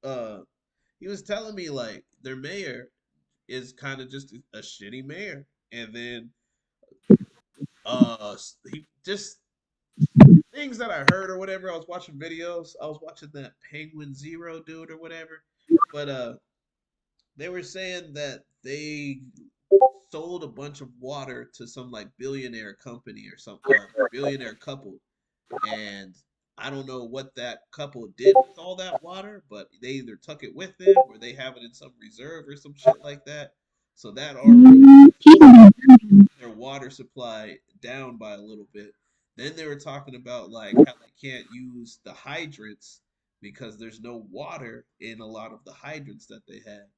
uh, he was telling me like their mayor is kind of just a shitty mayor, and then he just things that I heard or whatever. I was watching videos. I was watching that Penguin Zero dude or whatever, but they were saying that they sold a bunch of water to some like billionaire company or something, billionaire couple, and I don't know what that couple did with all that water, but they either took it with them or they have it in some reserve or some shit like that. So that already their water supply down by a little bit. Then they were talking about like how they can't use the hydrants because there's no water in a lot of the hydrants that they have.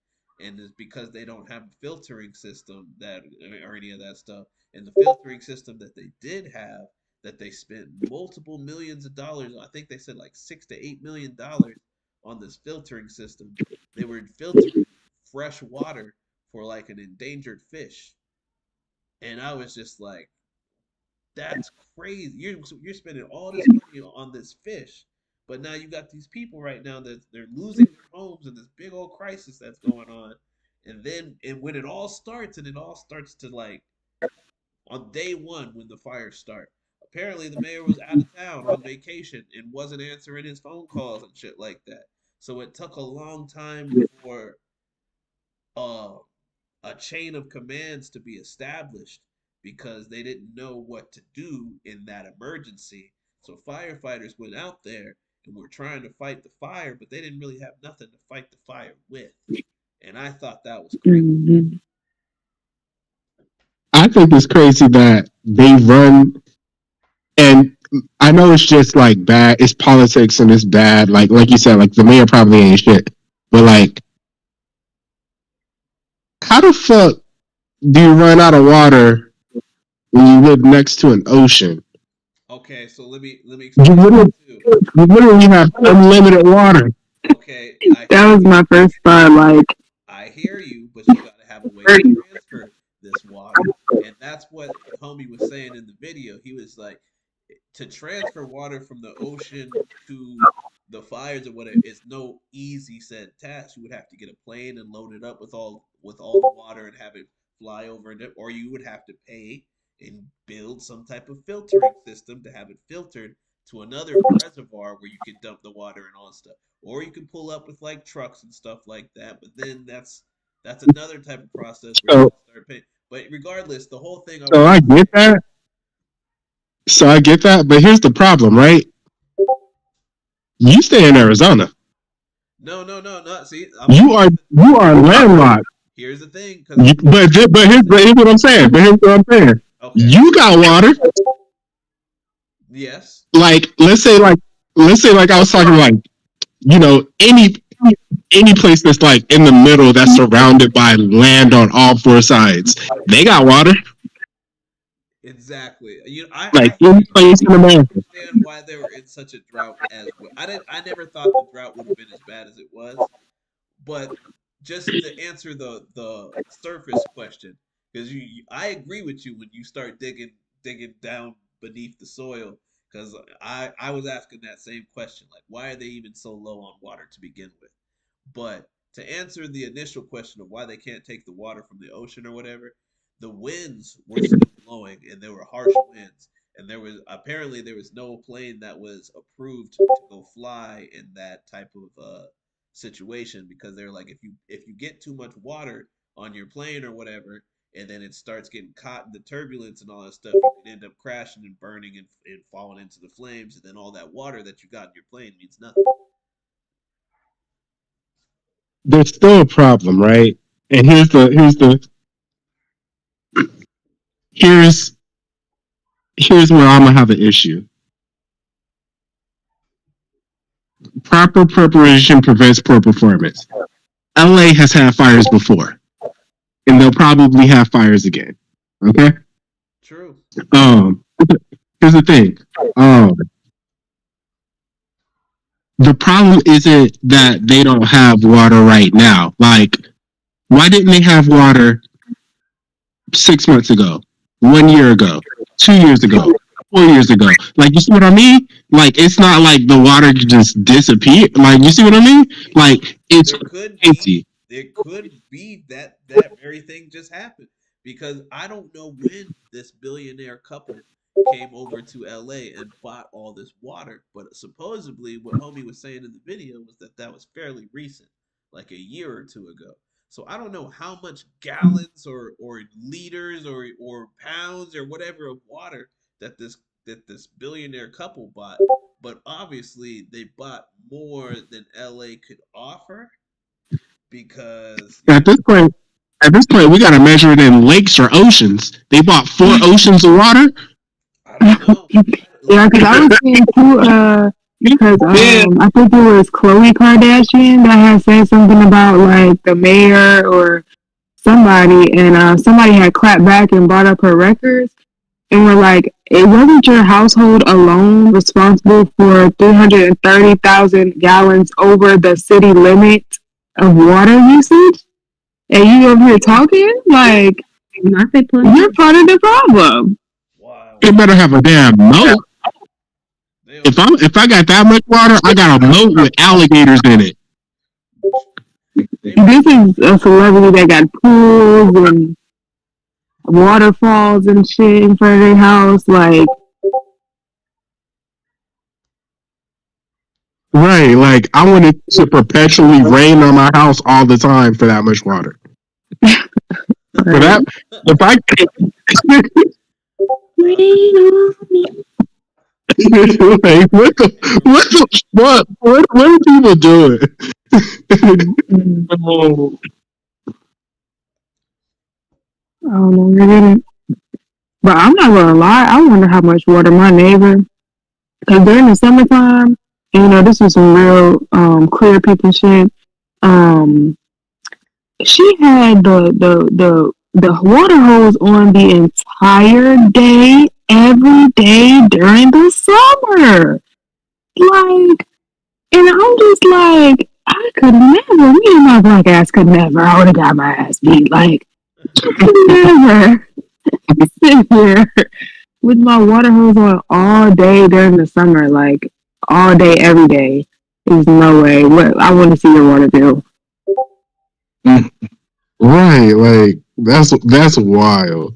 And it's because they don't have a filtering system that or any of that stuff. And the filtering system that they did have, that they spent multiple millions of dollars, I think they said like $6 to $8 million on this filtering system. They were filtering fresh water for like an endangered fish. And I was just like, that's crazy. You're spending all this money on this fish, but now you got these people right now that they're losing their homes in this big old crisis that's going on. And when it all starts, and it all starts to like on day one when the fires start. Apparently, the mayor was out of town on vacation and wasn't answering his phone calls and shit like that. So it took a long time for uh, a chain of commands to be established because they didn't know what to do in that emergency. So firefighters went out there and were trying to fight the fire, but they didn't really have nothing to fight the fire with. And I thought that was crazy. Mm-hmm. I think it's crazy that they run, and I know it's just like bad, it's politics and it's bad. Like you said, like the mayor probably ain't shit. But like, how the fuck do you run out of water when you live next to an ocean? Okay, so let me You explain literally, that too. you literally have unlimited water. Okay, That was my first thought. Like, I hear you, but you gotta have a way to transfer this water. And that's what homie was saying in the video. He was like, to transfer water from the ocean to the fires or whatever is no easy said task. You would have to get a plane and load it up with all the water and have it fly over it, or you would have to pay and build some type of filtering system to have it filtered to another reservoir where you can dump the water and all that stuff. Or you can pull up with like trucks and stuff like that. But then that's another type of process where you So, have to start paying. But regardless, the whole thing I so want I to get that. So I get that. But here's the problem, right? You stay in Arizona. No, no, no, no. See, You are landlocked. here's the thing, Here's what I'm saying. But here's what I'm saying. okay, You got water. yes, Like let's say like I was talking like any place that's like in the middle that's surrounded by land on all four sides. They got water. exactly. Like any place in America. Understand why they were in such a drought as well. I never thought the drought would have been as bad as it was, but just to answer the surface question, because I agree with you when you start digging down beneath the soil, because I was asking that same question, like why are they even so low on water to begin with? But to answer the initial question of why they can't take the water from the ocean or whatever, the winds were still blowing and there were harsh winds. And there was no plane that was approved to go fly in that type of situation, because they're like, if you get too much water on your plane or whatever, and then it starts getting caught in the turbulence and all that stuff, you can end up crashing and burning and falling into the flames, and then all that water that you got in your plane means nothing. There's still a problem, right? And here's where I'm gonna have an issue. Proper preparation prevents poor performance. LA has had fires before, and they'll probably have fires again. Okay. True. Here's the thing. The problem isn't that they don't have water right now. Like, why didn't they have water 6 months ago, 1 year ago, 2 years ago, 4 years ago? Like, you see what I mean? Like, it's not like the water just disappeared. Like, you see what I mean? Like, it's empty. There could be that very thing just happened, because I don't know when this billionaire couple came over to LA and bought all this water, but supposedly what homie was saying in the video was that was fairly recent, like a year or two ago. So I don't know how much gallons or liters or pounds or whatever of water that this billionaire couple bought, but obviously they bought more than LA could offer, because At this point, we got to measure it in lakes or oceans. They bought 4 oceans of water. I don't know. Yeah, because I was seeing too, because I think it was Khloe Kardashian that had said something about like the mayor or somebody, and somebody had clapped back and brought up her records, and were like, it wasn't your household alone responsible for 330,000 gallons over the city limit of water usage, and you over here talking like you're part of the problem. Wow. It better have a damn moat. If I got that much water, I got a moat with alligators in it. This is a celebrity that got pools and waterfalls and shit in front of their house, like. Right, like I want it to perpetually rain on my house all the time for that much water. For that, if I like, what are people doing? I don't know, but I'm not gonna lie. I wonder how much water my neighbor, because during the summertime, and, this is some real clear people shit. She had the water hose on the entire day, every day during the summer. Like, and I'm just like, I could never. Me and my black ass could never. I would have got my ass beat. Like, I could never sit here with my water hose on all day during the summer, like all day, every day. There's no way. What I want to see your water bill. Right, like that's wild.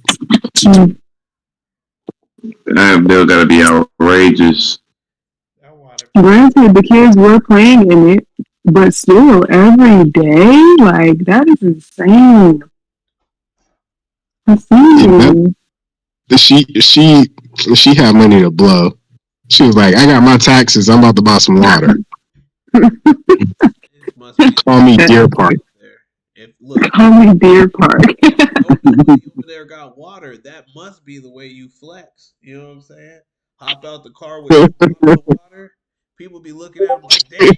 That bill gotta be outrageous. Granted, the kids were playing in it, but still, every day, like that is insane. She had money to blow. She was like, I got my taxes. I'm about to buy some water. Call me Deer Park. there. If look, Call me Deer Park. nobody over there got water. That must be the way you flex. You know what I'm saying? Hop out the car with a bottle of water. People be looking at him like, damn,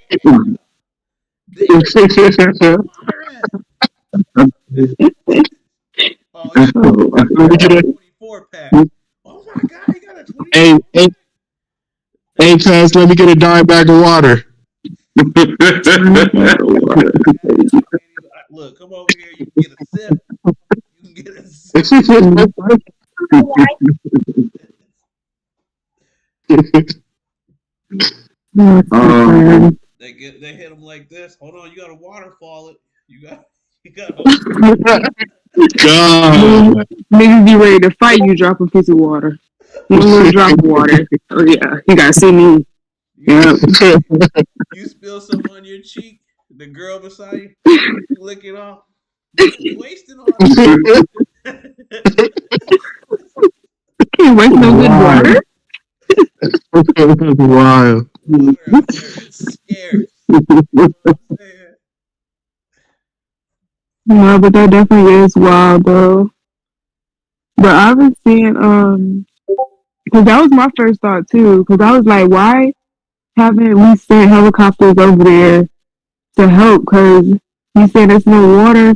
water at? Oh, he Let me get got a a 24 pack. Oh my god, he got a 24 hey, hey, hey, cuz, let me get a dime bag of water. Look, come over here. You can get a sip. You can get a sip. They hit him like this. Hold on, you got to waterfall it. You got. God. Niggas be ready to fight you, drop a piece of water. One little drop of water. Oh yeah, you gotta see me. Yeah. You spill some on your cheek. The girl beside you lick it off. You wasting all that. Can't waste no good water. Wild. Water out there is scarce. You know what I'm saying? No, but that definitely is wild, though. But I was seeing, because that was my first thought too. Because I was like, why haven't we sent helicopters over there to help? Because you said there's no water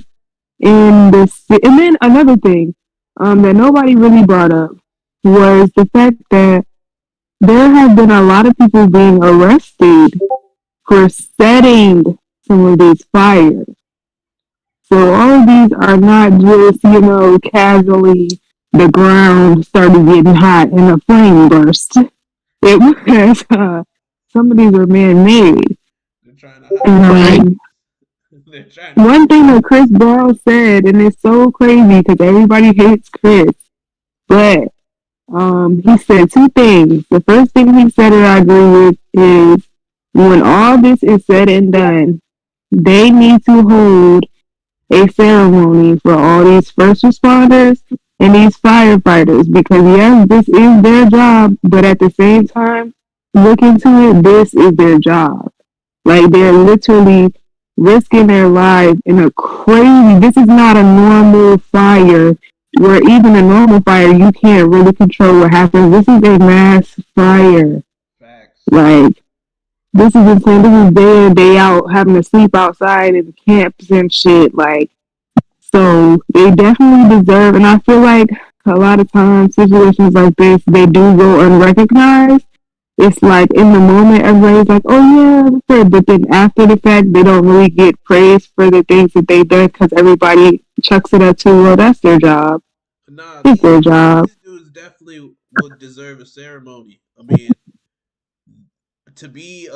in the city. And then another thing, that nobody really brought up was the fact that there have been a lot of people being arrested for setting some of these fires. So all of these are not just, casually the ground started getting hot and a flame burst. It was, some of these are man-made. They're trying to hide. They're trying to One thing that Chris Brown said, and it's so crazy because everybody hates Chris, but he said two things. The first thing he said that I agree with is when all this is said and done, they need to hold a ceremony for all these first responders and these firefighters because yes, this is their job, but at the same time, look into it, this is their job. Like they're literally risking their lives in a crazy, this is not a normal fire where even a normal fire you can't really control what happens. This is a mass fire. facts. Like this is insane. This is day in, day out, having to sleep outside in camps and shit. Like, so they definitely deserve, and I feel like a lot of times situations like this, they do go unrecognized. It's like in the moment, everybody's like, oh yeah, but then after the fact, they don't really get praised for the things that they did because everybody chucks it up to, well, that's their job. Nah, It's their job. these dudes definitely would deserve a ceremony. I mean, to be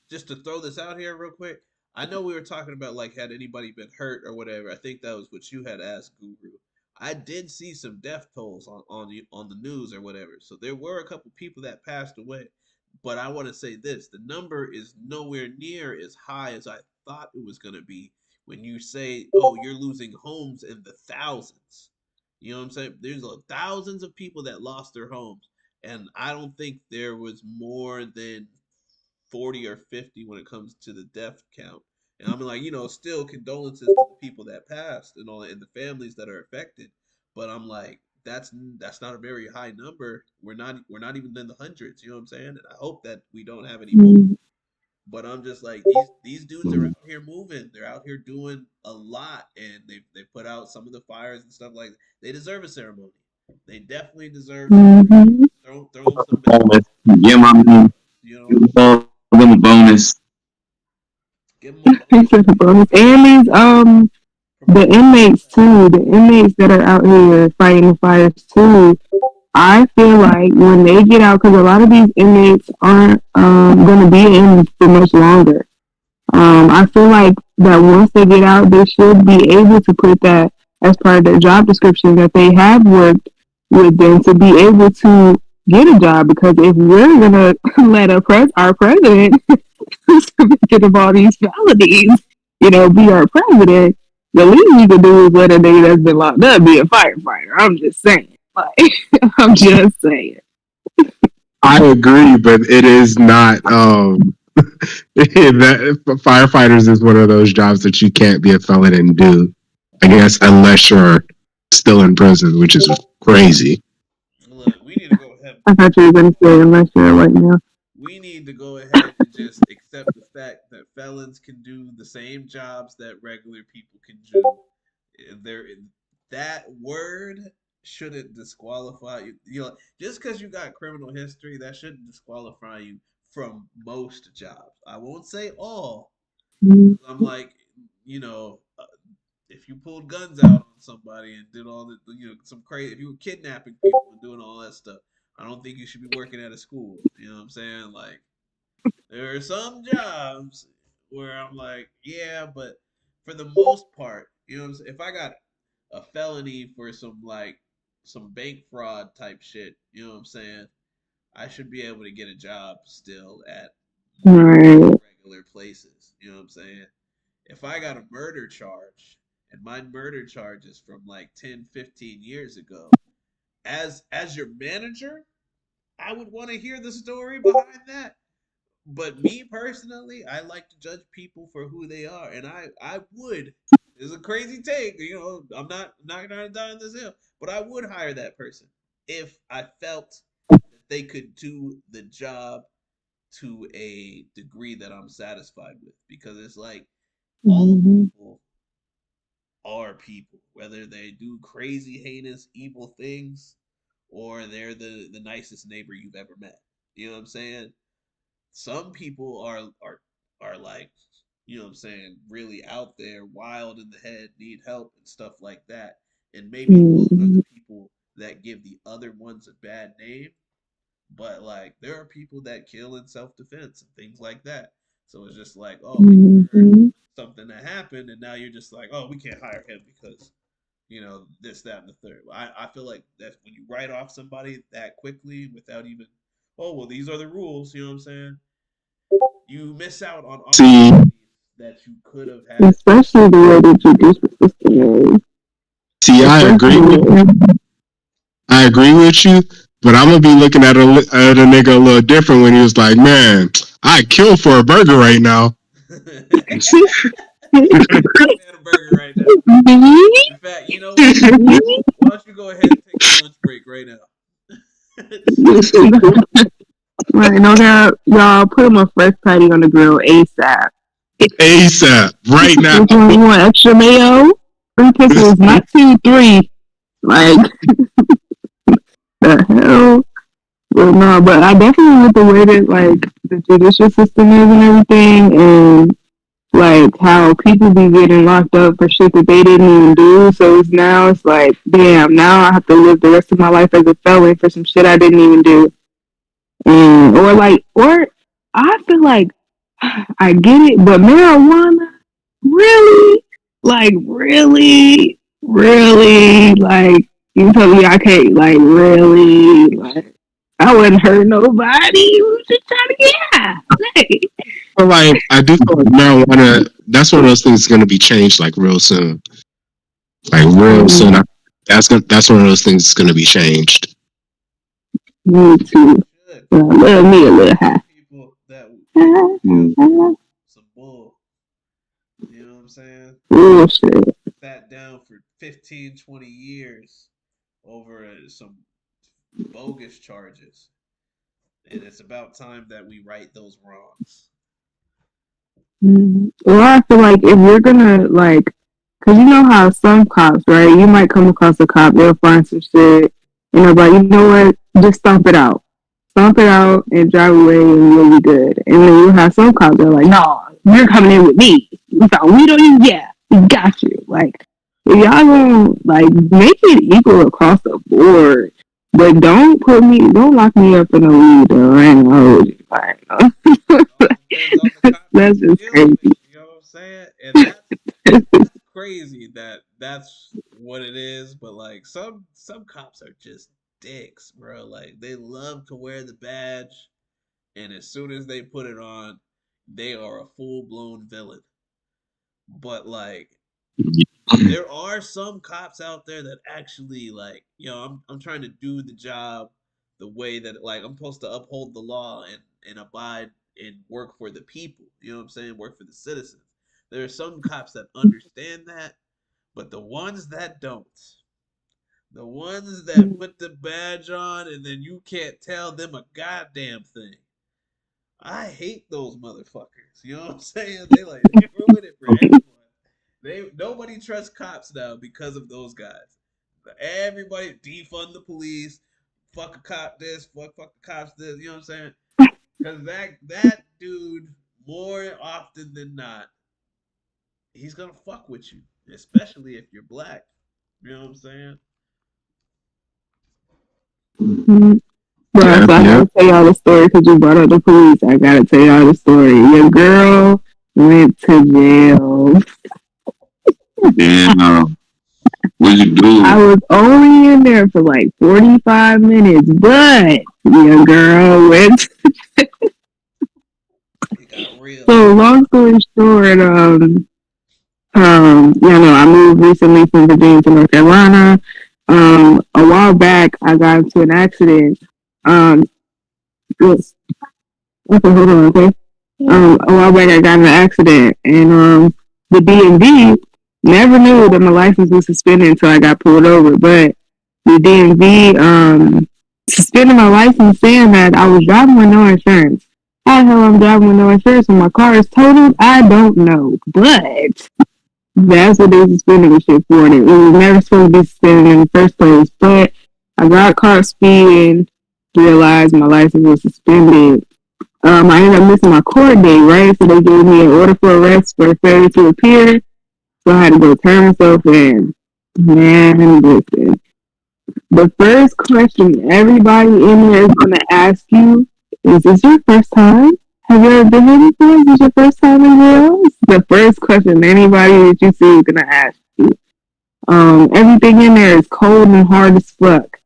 just to throw this out here real quick. I know we were talking about like had anybody been hurt or whatever. I think that was what you had asked Guru. I did see some death tolls on the news or whatever. So there were a couple people that passed away. But I want to say this, the number is nowhere near as high as I thought it was going to be when you say, "Oh, you're losing homes in the thousands." You know what I'm saying? There's thousands of people that lost their homes, and I don't think there was more than 40 or 50 when it comes to the death count. And I'm like, still condolences to the people that passed and all and the families that are affected. But I'm like, that's not a very high number. We're not even in the hundreds, you know what I'm saying? And I hope that we don't have any more. But I'm just like these dudes are out here moving. They're out here doing a lot, and they put out some of the fires and stuff like that. They deserve a ceremony. They definitely deserve throw some Bonus. Give my you know give them a bonus. give them a He said the bonus. And these, the inmates too, the inmates that are out here fighting the fires too. I feel like when they get out, because a lot of these inmates aren't going to be in for much longer. I feel like that once they get out, they should be able to put that as part of their job description that they have worked with them to be able to get a job. Because if we're gonna let our president, who's convicted of all these felonies, be our president, the least we could do is let a nigga that's been locked up be a firefighter. I'm just saying. Like, I'm just saying. I agree, but it is not that firefighters is one of those jobs that you can't be a felon and do. I guess unless you're still in prison, which is crazy. Look, we need to go ahead. I thought you were gonna say unless you're right now. We need to go ahead and just accept the fact that felons can do the same jobs that regular people can do. There, that word shouldn't disqualify you. You know, just because you got criminal history, that shouldn't disqualify you from most jobs. I won't say all. Mhm. I'm like, you know, if you pulled guns out on somebody and did all the, some crazy, if you were kidnapping people and doing all that stuff, I don't think you should be working at a school. You know what I'm saying? Like, there are some jobs where I'm like, yeah, but for the most part, you know what I'm saying? If I got a felony for some bank fraud type shit, you know what I'm saying? I should be able to get a job still at Right. regular places. You know what I'm saying? If I got a murder charge and my murder charge is from like 10, 15 years ago, as your manager, I would want to hear the story behind that. But me personally, I like to judge people for who they are, and I would. It's a crazy take, I'm not gonna die on this hill, but I would hire that person if I felt that they could do the job to a degree that I'm satisfied with, because it's like all Mhm. people are people, whether they do crazy, heinous, evil things, or they're the nicest neighbor you've ever met. You know what I'm saying? Some people are like, you know what I'm saying, really out there, wild in the head, need help and stuff like that. And maybe those are the Mhm. people that give the other ones a bad name. But like, there are people that kill in self defense and things like that. So it's just like, oh, you heard Mhm. something that happened, and now you're just like, oh, we can't hire him because this, that, and the third. I feel like that when you write off somebody that quickly without even, oh, well, these are the rules. You know what I'm saying? You miss out on See, opportunities that you could have had. Especially the way the judicial system is. see, Especially. I agree with you, but I'm gonna be looking at a nigga a little different when he was like, "Man, I'd kill for a burger right now." I'd kill for a burger right now. In fact, you know what? Why don't you go ahead and take a lunch break right now? Right, no doubt, y'all put them a fresh patty on the grill ASAP. ASAP, right now. Which one you want? Extra mayo? 3 pickles, not 2, 3. Like, the hell? Well, no, but I definitely with the way that, like, the judicial system is and everything, and, like, how people be getting locked up for shit that they didn't even do. So it's like, damn, now I have to live the rest of my life as a felon for some shit I didn't even do. Or I feel like I get it, but marijuana, really? Like, really? Like, you tell me I can't, like, really? Like, I wouldn't hurt nobody. We was just trying to get high. Hey. I do feel like marijuana. That's one of those things that's gonna be changed like real soon. Like real soon. Mm, That's one of those things that's gonna be changed. Me too. Should. Love me a little high. People that Mm. some bull. You know what I'm saying? Bullshit. Sat down for 15, 20 years over some bogus charges. And it's about time that we right those wrongs. Well, I feel like if you're gonna like, cause you know how some cops, right? You might come across a cop, they'll find some shit, and they're like, you know what? Just stomp it out, and drive away, and you'll be good. And then you have some cops that are like, no, you're coming in with me. We found weed on you, yeah, we got you. Like, if y'all gonna like make it equal across the board, but don't lock me up in a weed though. I ain't gonna hold you. All depends on the cop that That's you're just dealing crazy. with. You know what I'm saying? And that's crazy that that's what it is. But like some cops are just dicks, bro. Like they love to wear the badge, and as soon as they put it on, they are a full blown villain. But like there are some cops out there that actually like, I'm trying to do the job the way that like I'm supposed to uphold the law and abide and work for the people. You know what I'm saying? Work for the citizens. There are some cops that understand that, but the ones that don't, the ones that put the badge on and then you can't tell them a goddamn thing. I hate those motherfuckers. You know what I'm saying? They ruin it for everyone. Nobody trusts cops now because of those guys. Everybody defund the police. Fuck a cop this. Fuck the cops this. You know what I'm saying? Because that dude, more often than not, he's gonna fuck with you, especially if you're black. You know what I'm saying? Bro, so I gotta tell y'all the story because you brought up the police. I gotta tell y'all the story. Your girl went to jail. Damn. What'd you do? I was only in there for like 45 minutes, but your girl went. It got real. So long story short, I moved recently from Virginia to North Carolina. A while back, I got into an accident. Yes. Okay, hold on, okay. A while back, I got in an accident, and the DMV never knew that my license was suspended until I got pulled over. But the DMV suspended my license, saying that I was driving with no insurance. How the hell I'm driving with no insurance when my car is totaled? I don't know, but that's what they suspended the shit for. It was never supposed to be suspended in the first place. But I got caught speeding, realized my license was suspended. I ended up missing my court date, right? So they gave me an order for arrest for failure to appear. So I had to go turn myself in. Man, listen. The first question everybody in here is going to ask you is this your first time? Have you ever been here before? Is this your first time in jail? It's the first question anybody that you see is going to ask you. Everything in there is cold and hard as fuck.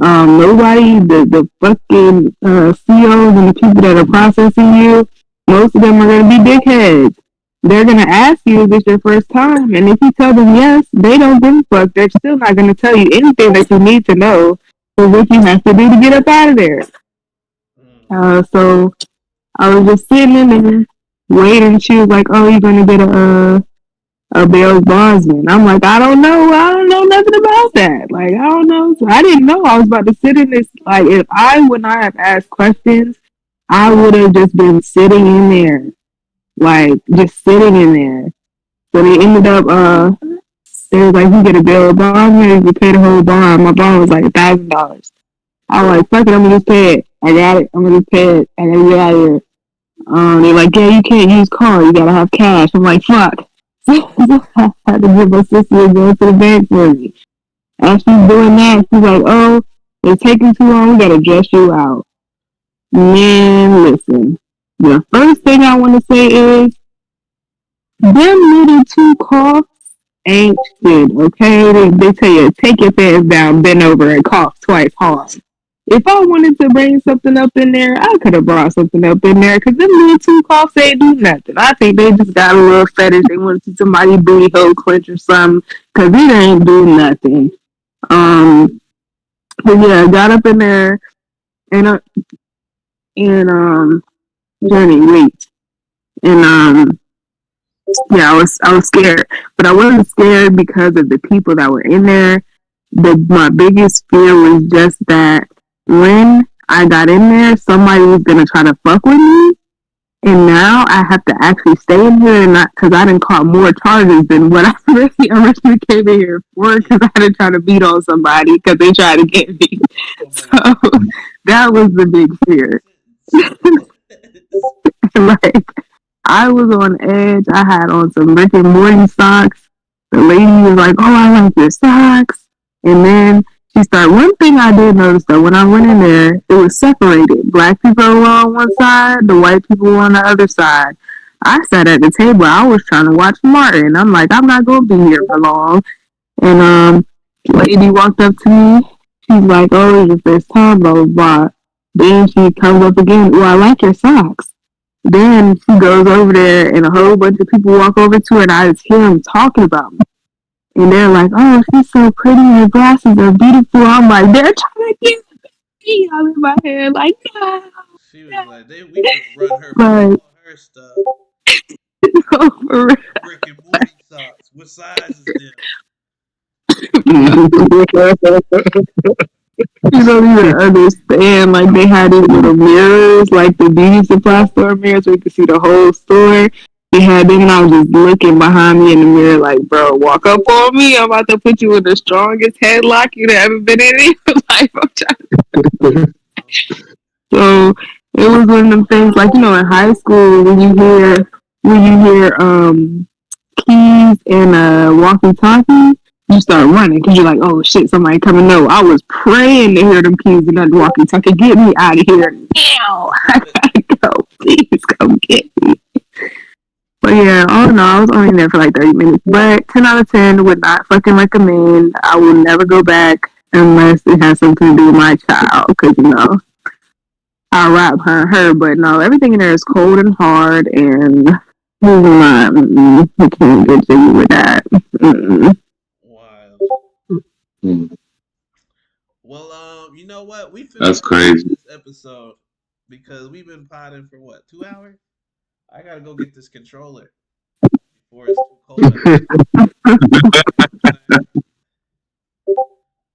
Nobody, the fucking CEOs and the people that are processing you, most of them are going to be dickheads. They're going to ask you, is this your first time? And if you tell them yes, they don't give a fuck. They're still not going to tell you anything that you need to know for what you have to do to get up out of there. So I was just sitting in there waiting. She was like, oh, you're going to get a bail bondsman. I'm like, I don't know nothing about that. Like, I don't know. So I didn't know I was about to sit in this. Like, if I would not have asked questions, I would have just been sitting in there. Like, just sitting in there. So they ended up, they was like, you get a bail bondsman, you pay the whole bond. My bond was like $1,000. I was like, fuck it, I'm gonna just pay it. I got it. I'm gonna just pay it. I gotta get out of here. They're like, yeah, you can't use card. You gotta have cash. I'm like, fuck. I had to give my sister a go to the bank for me. As she's doing that, she's like, oh, it's taking too long. We gotta dress you out. Man, listen. The first thing I want to say is, them little two coughs ain't shit, okay? They tell you, take your pants down, bend over, and cough twice hard. If I wanted to bring something up in there, I could have brought something up in there, because them little two coughs ain't do nothing. I think they just got a little fetish. They want to see somebody booty hole clench or something, because it ain't do nothing. But yeah, I got up in there, and Journey, wait. And yeah, I was scared. But I wasn't scared because of the people that were in there. My biggest fear was just that when I got in there, somebody was gonna try to fuck with me. And now I have to actually stay in here and not, because I didn't caught more charges than what I originally came in here for, because I didn't try to beat on somebody because they tried to get me. So that was the big fear. Like, I was on edge. I had on some Rick and Morty socks. The lady was like, oh, I like your socks. And then she started, one thing I did notice though, when I went in there, it was separated. Black people were on one side, the white people were on the other side. I sat at the table. I was trying to watch Martin. I'm like, I'm not going to be here for long. And the lady walked up to me. She's like, oh, it's your first time, blah, blah, blah. Then she comes up again, well, I like your socks. Then she goes over there and a whole bunch of people walk over to her and I just hear them talking about me. And they're like, oh, she's so pretty, her glasses are beautiful. I'm like, they're trying to get me out of my head. Like, no. She was like, we gonna run her for Like, all her stuff. no, for real. Rick and Morty socks. What size is them? You don't even understand. Like they had these little mirrors, like the beauty supply store mirrors, where you could see the whole store. They had them, and I was just looking behind me in the mirror, like, bro, walk up on me. I'm about to put you in the strongest headlock you've ever been in your life. I'm trying. So it was one of them things, like in high school when you hear keys and walkie-talkie, you start running because you're like, oh shit, somebody coming. No, I was praying to hear them keys and that walkie-talkie. Get me out of here now. I gotta go. Please come get me. But yeah, all in all, I was only there for like 30 minutes. But 10 out of 10 would not fucking recommend. I will never go back unless it has something to do with my child. Because, I'll rap her. But no, everything in there is cold and hard. And I can't get jiggy with that. Wild. Mm, Well, you know what? We That's finished crazy. this episode because we've been potting for what, 2 hours? I gotta go get this controller before it's too cold.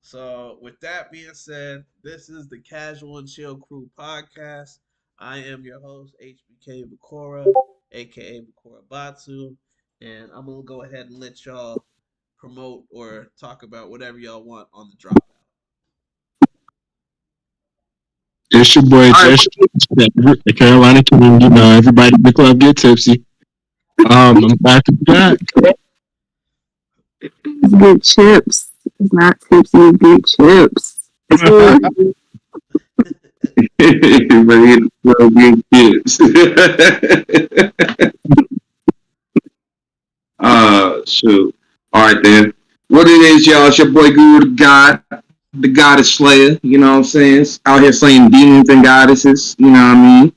So, with that being said, this is the Casual and Chill Crew podcast. I am your host, HBK Bakura, aka Bakura Batu, and I'm gonna go ahead and let y'all promote or talk about whatever y'all want on the dropout. It's your boy All right. Josh, the Carolina King. Everybody in the club get tipsy. I'm back to back. It's good chips. It's not tipsy, it's good chips. Everybody in the club getting kids. Shoot. All right, then. What it is, y'all? It's your boy Guru the God, the Goddess Slayer. You know what I'm saying? Out here slaying demons and goddesses. You know what I mean?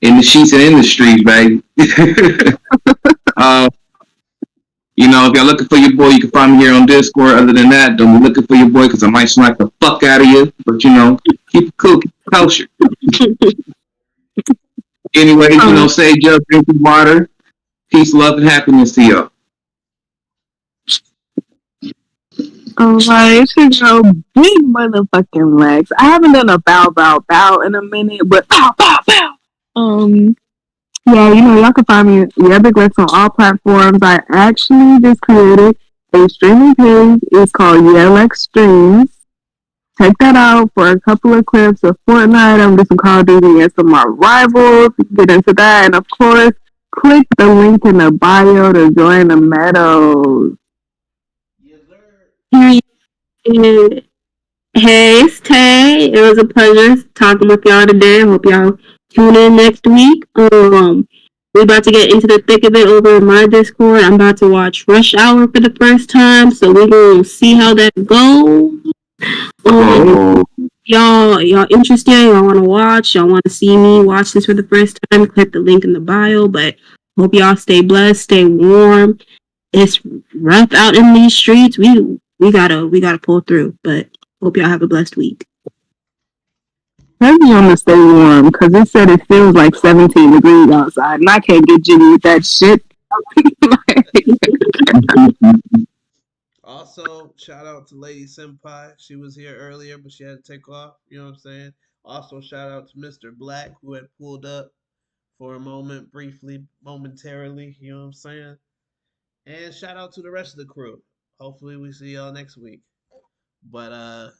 In the sheets and in the streets, baby. uh, if you're looking for your boy, you can find me here on Discord. Other than that, don't be looking for your boy because I might smack the fuck out of you. But keep it cool, keep it kosher. Anyways, say just drink the water. Peace, love, and happiness to y'all. Alright, it's your girl, big motherfucking legs. I haven't done a bow in a minute, but bow. Yeah, y'all can find me yeah, Big Lex on all platforms. I actually just created a streaming page. It's called Lex Streams. Check that out for a couple of clips of Fortnite. I'm doing some Call of Duty and some of my rivals. Get into that, and of course, click the link in the bio to join the Meadows. Yes, sir. Hey, it's Tay. It was a pleasure talking with y'all today. I hope y'all tune in next week. We're about to get into the thick of it over in my Discord. I'm about to watch Rush Hour for the first time, so we're gonna see how that goes. Y'all interested? Y'all want to watch? Y'all want to see me watch this for the first time? Click the link in the bio. But hope y'all stay blessed, stay warm. It's rough out in these streets. We gotta pull through. But hope y'all have a blessed week. Heavy on the stay warm because it said it feels like 17 degrees outside, and I can't get jiggy with that shit. Also, shout out to Lady Senpai. She was here earlier, but she had to take off. You know what I'm saying? Also, shout out to Mr. Black, who had pulled up for a moment, briefly, momentarily. You know what I'm saying? And shout out to the rest of the crew. Hopefully, we see y'all next week. But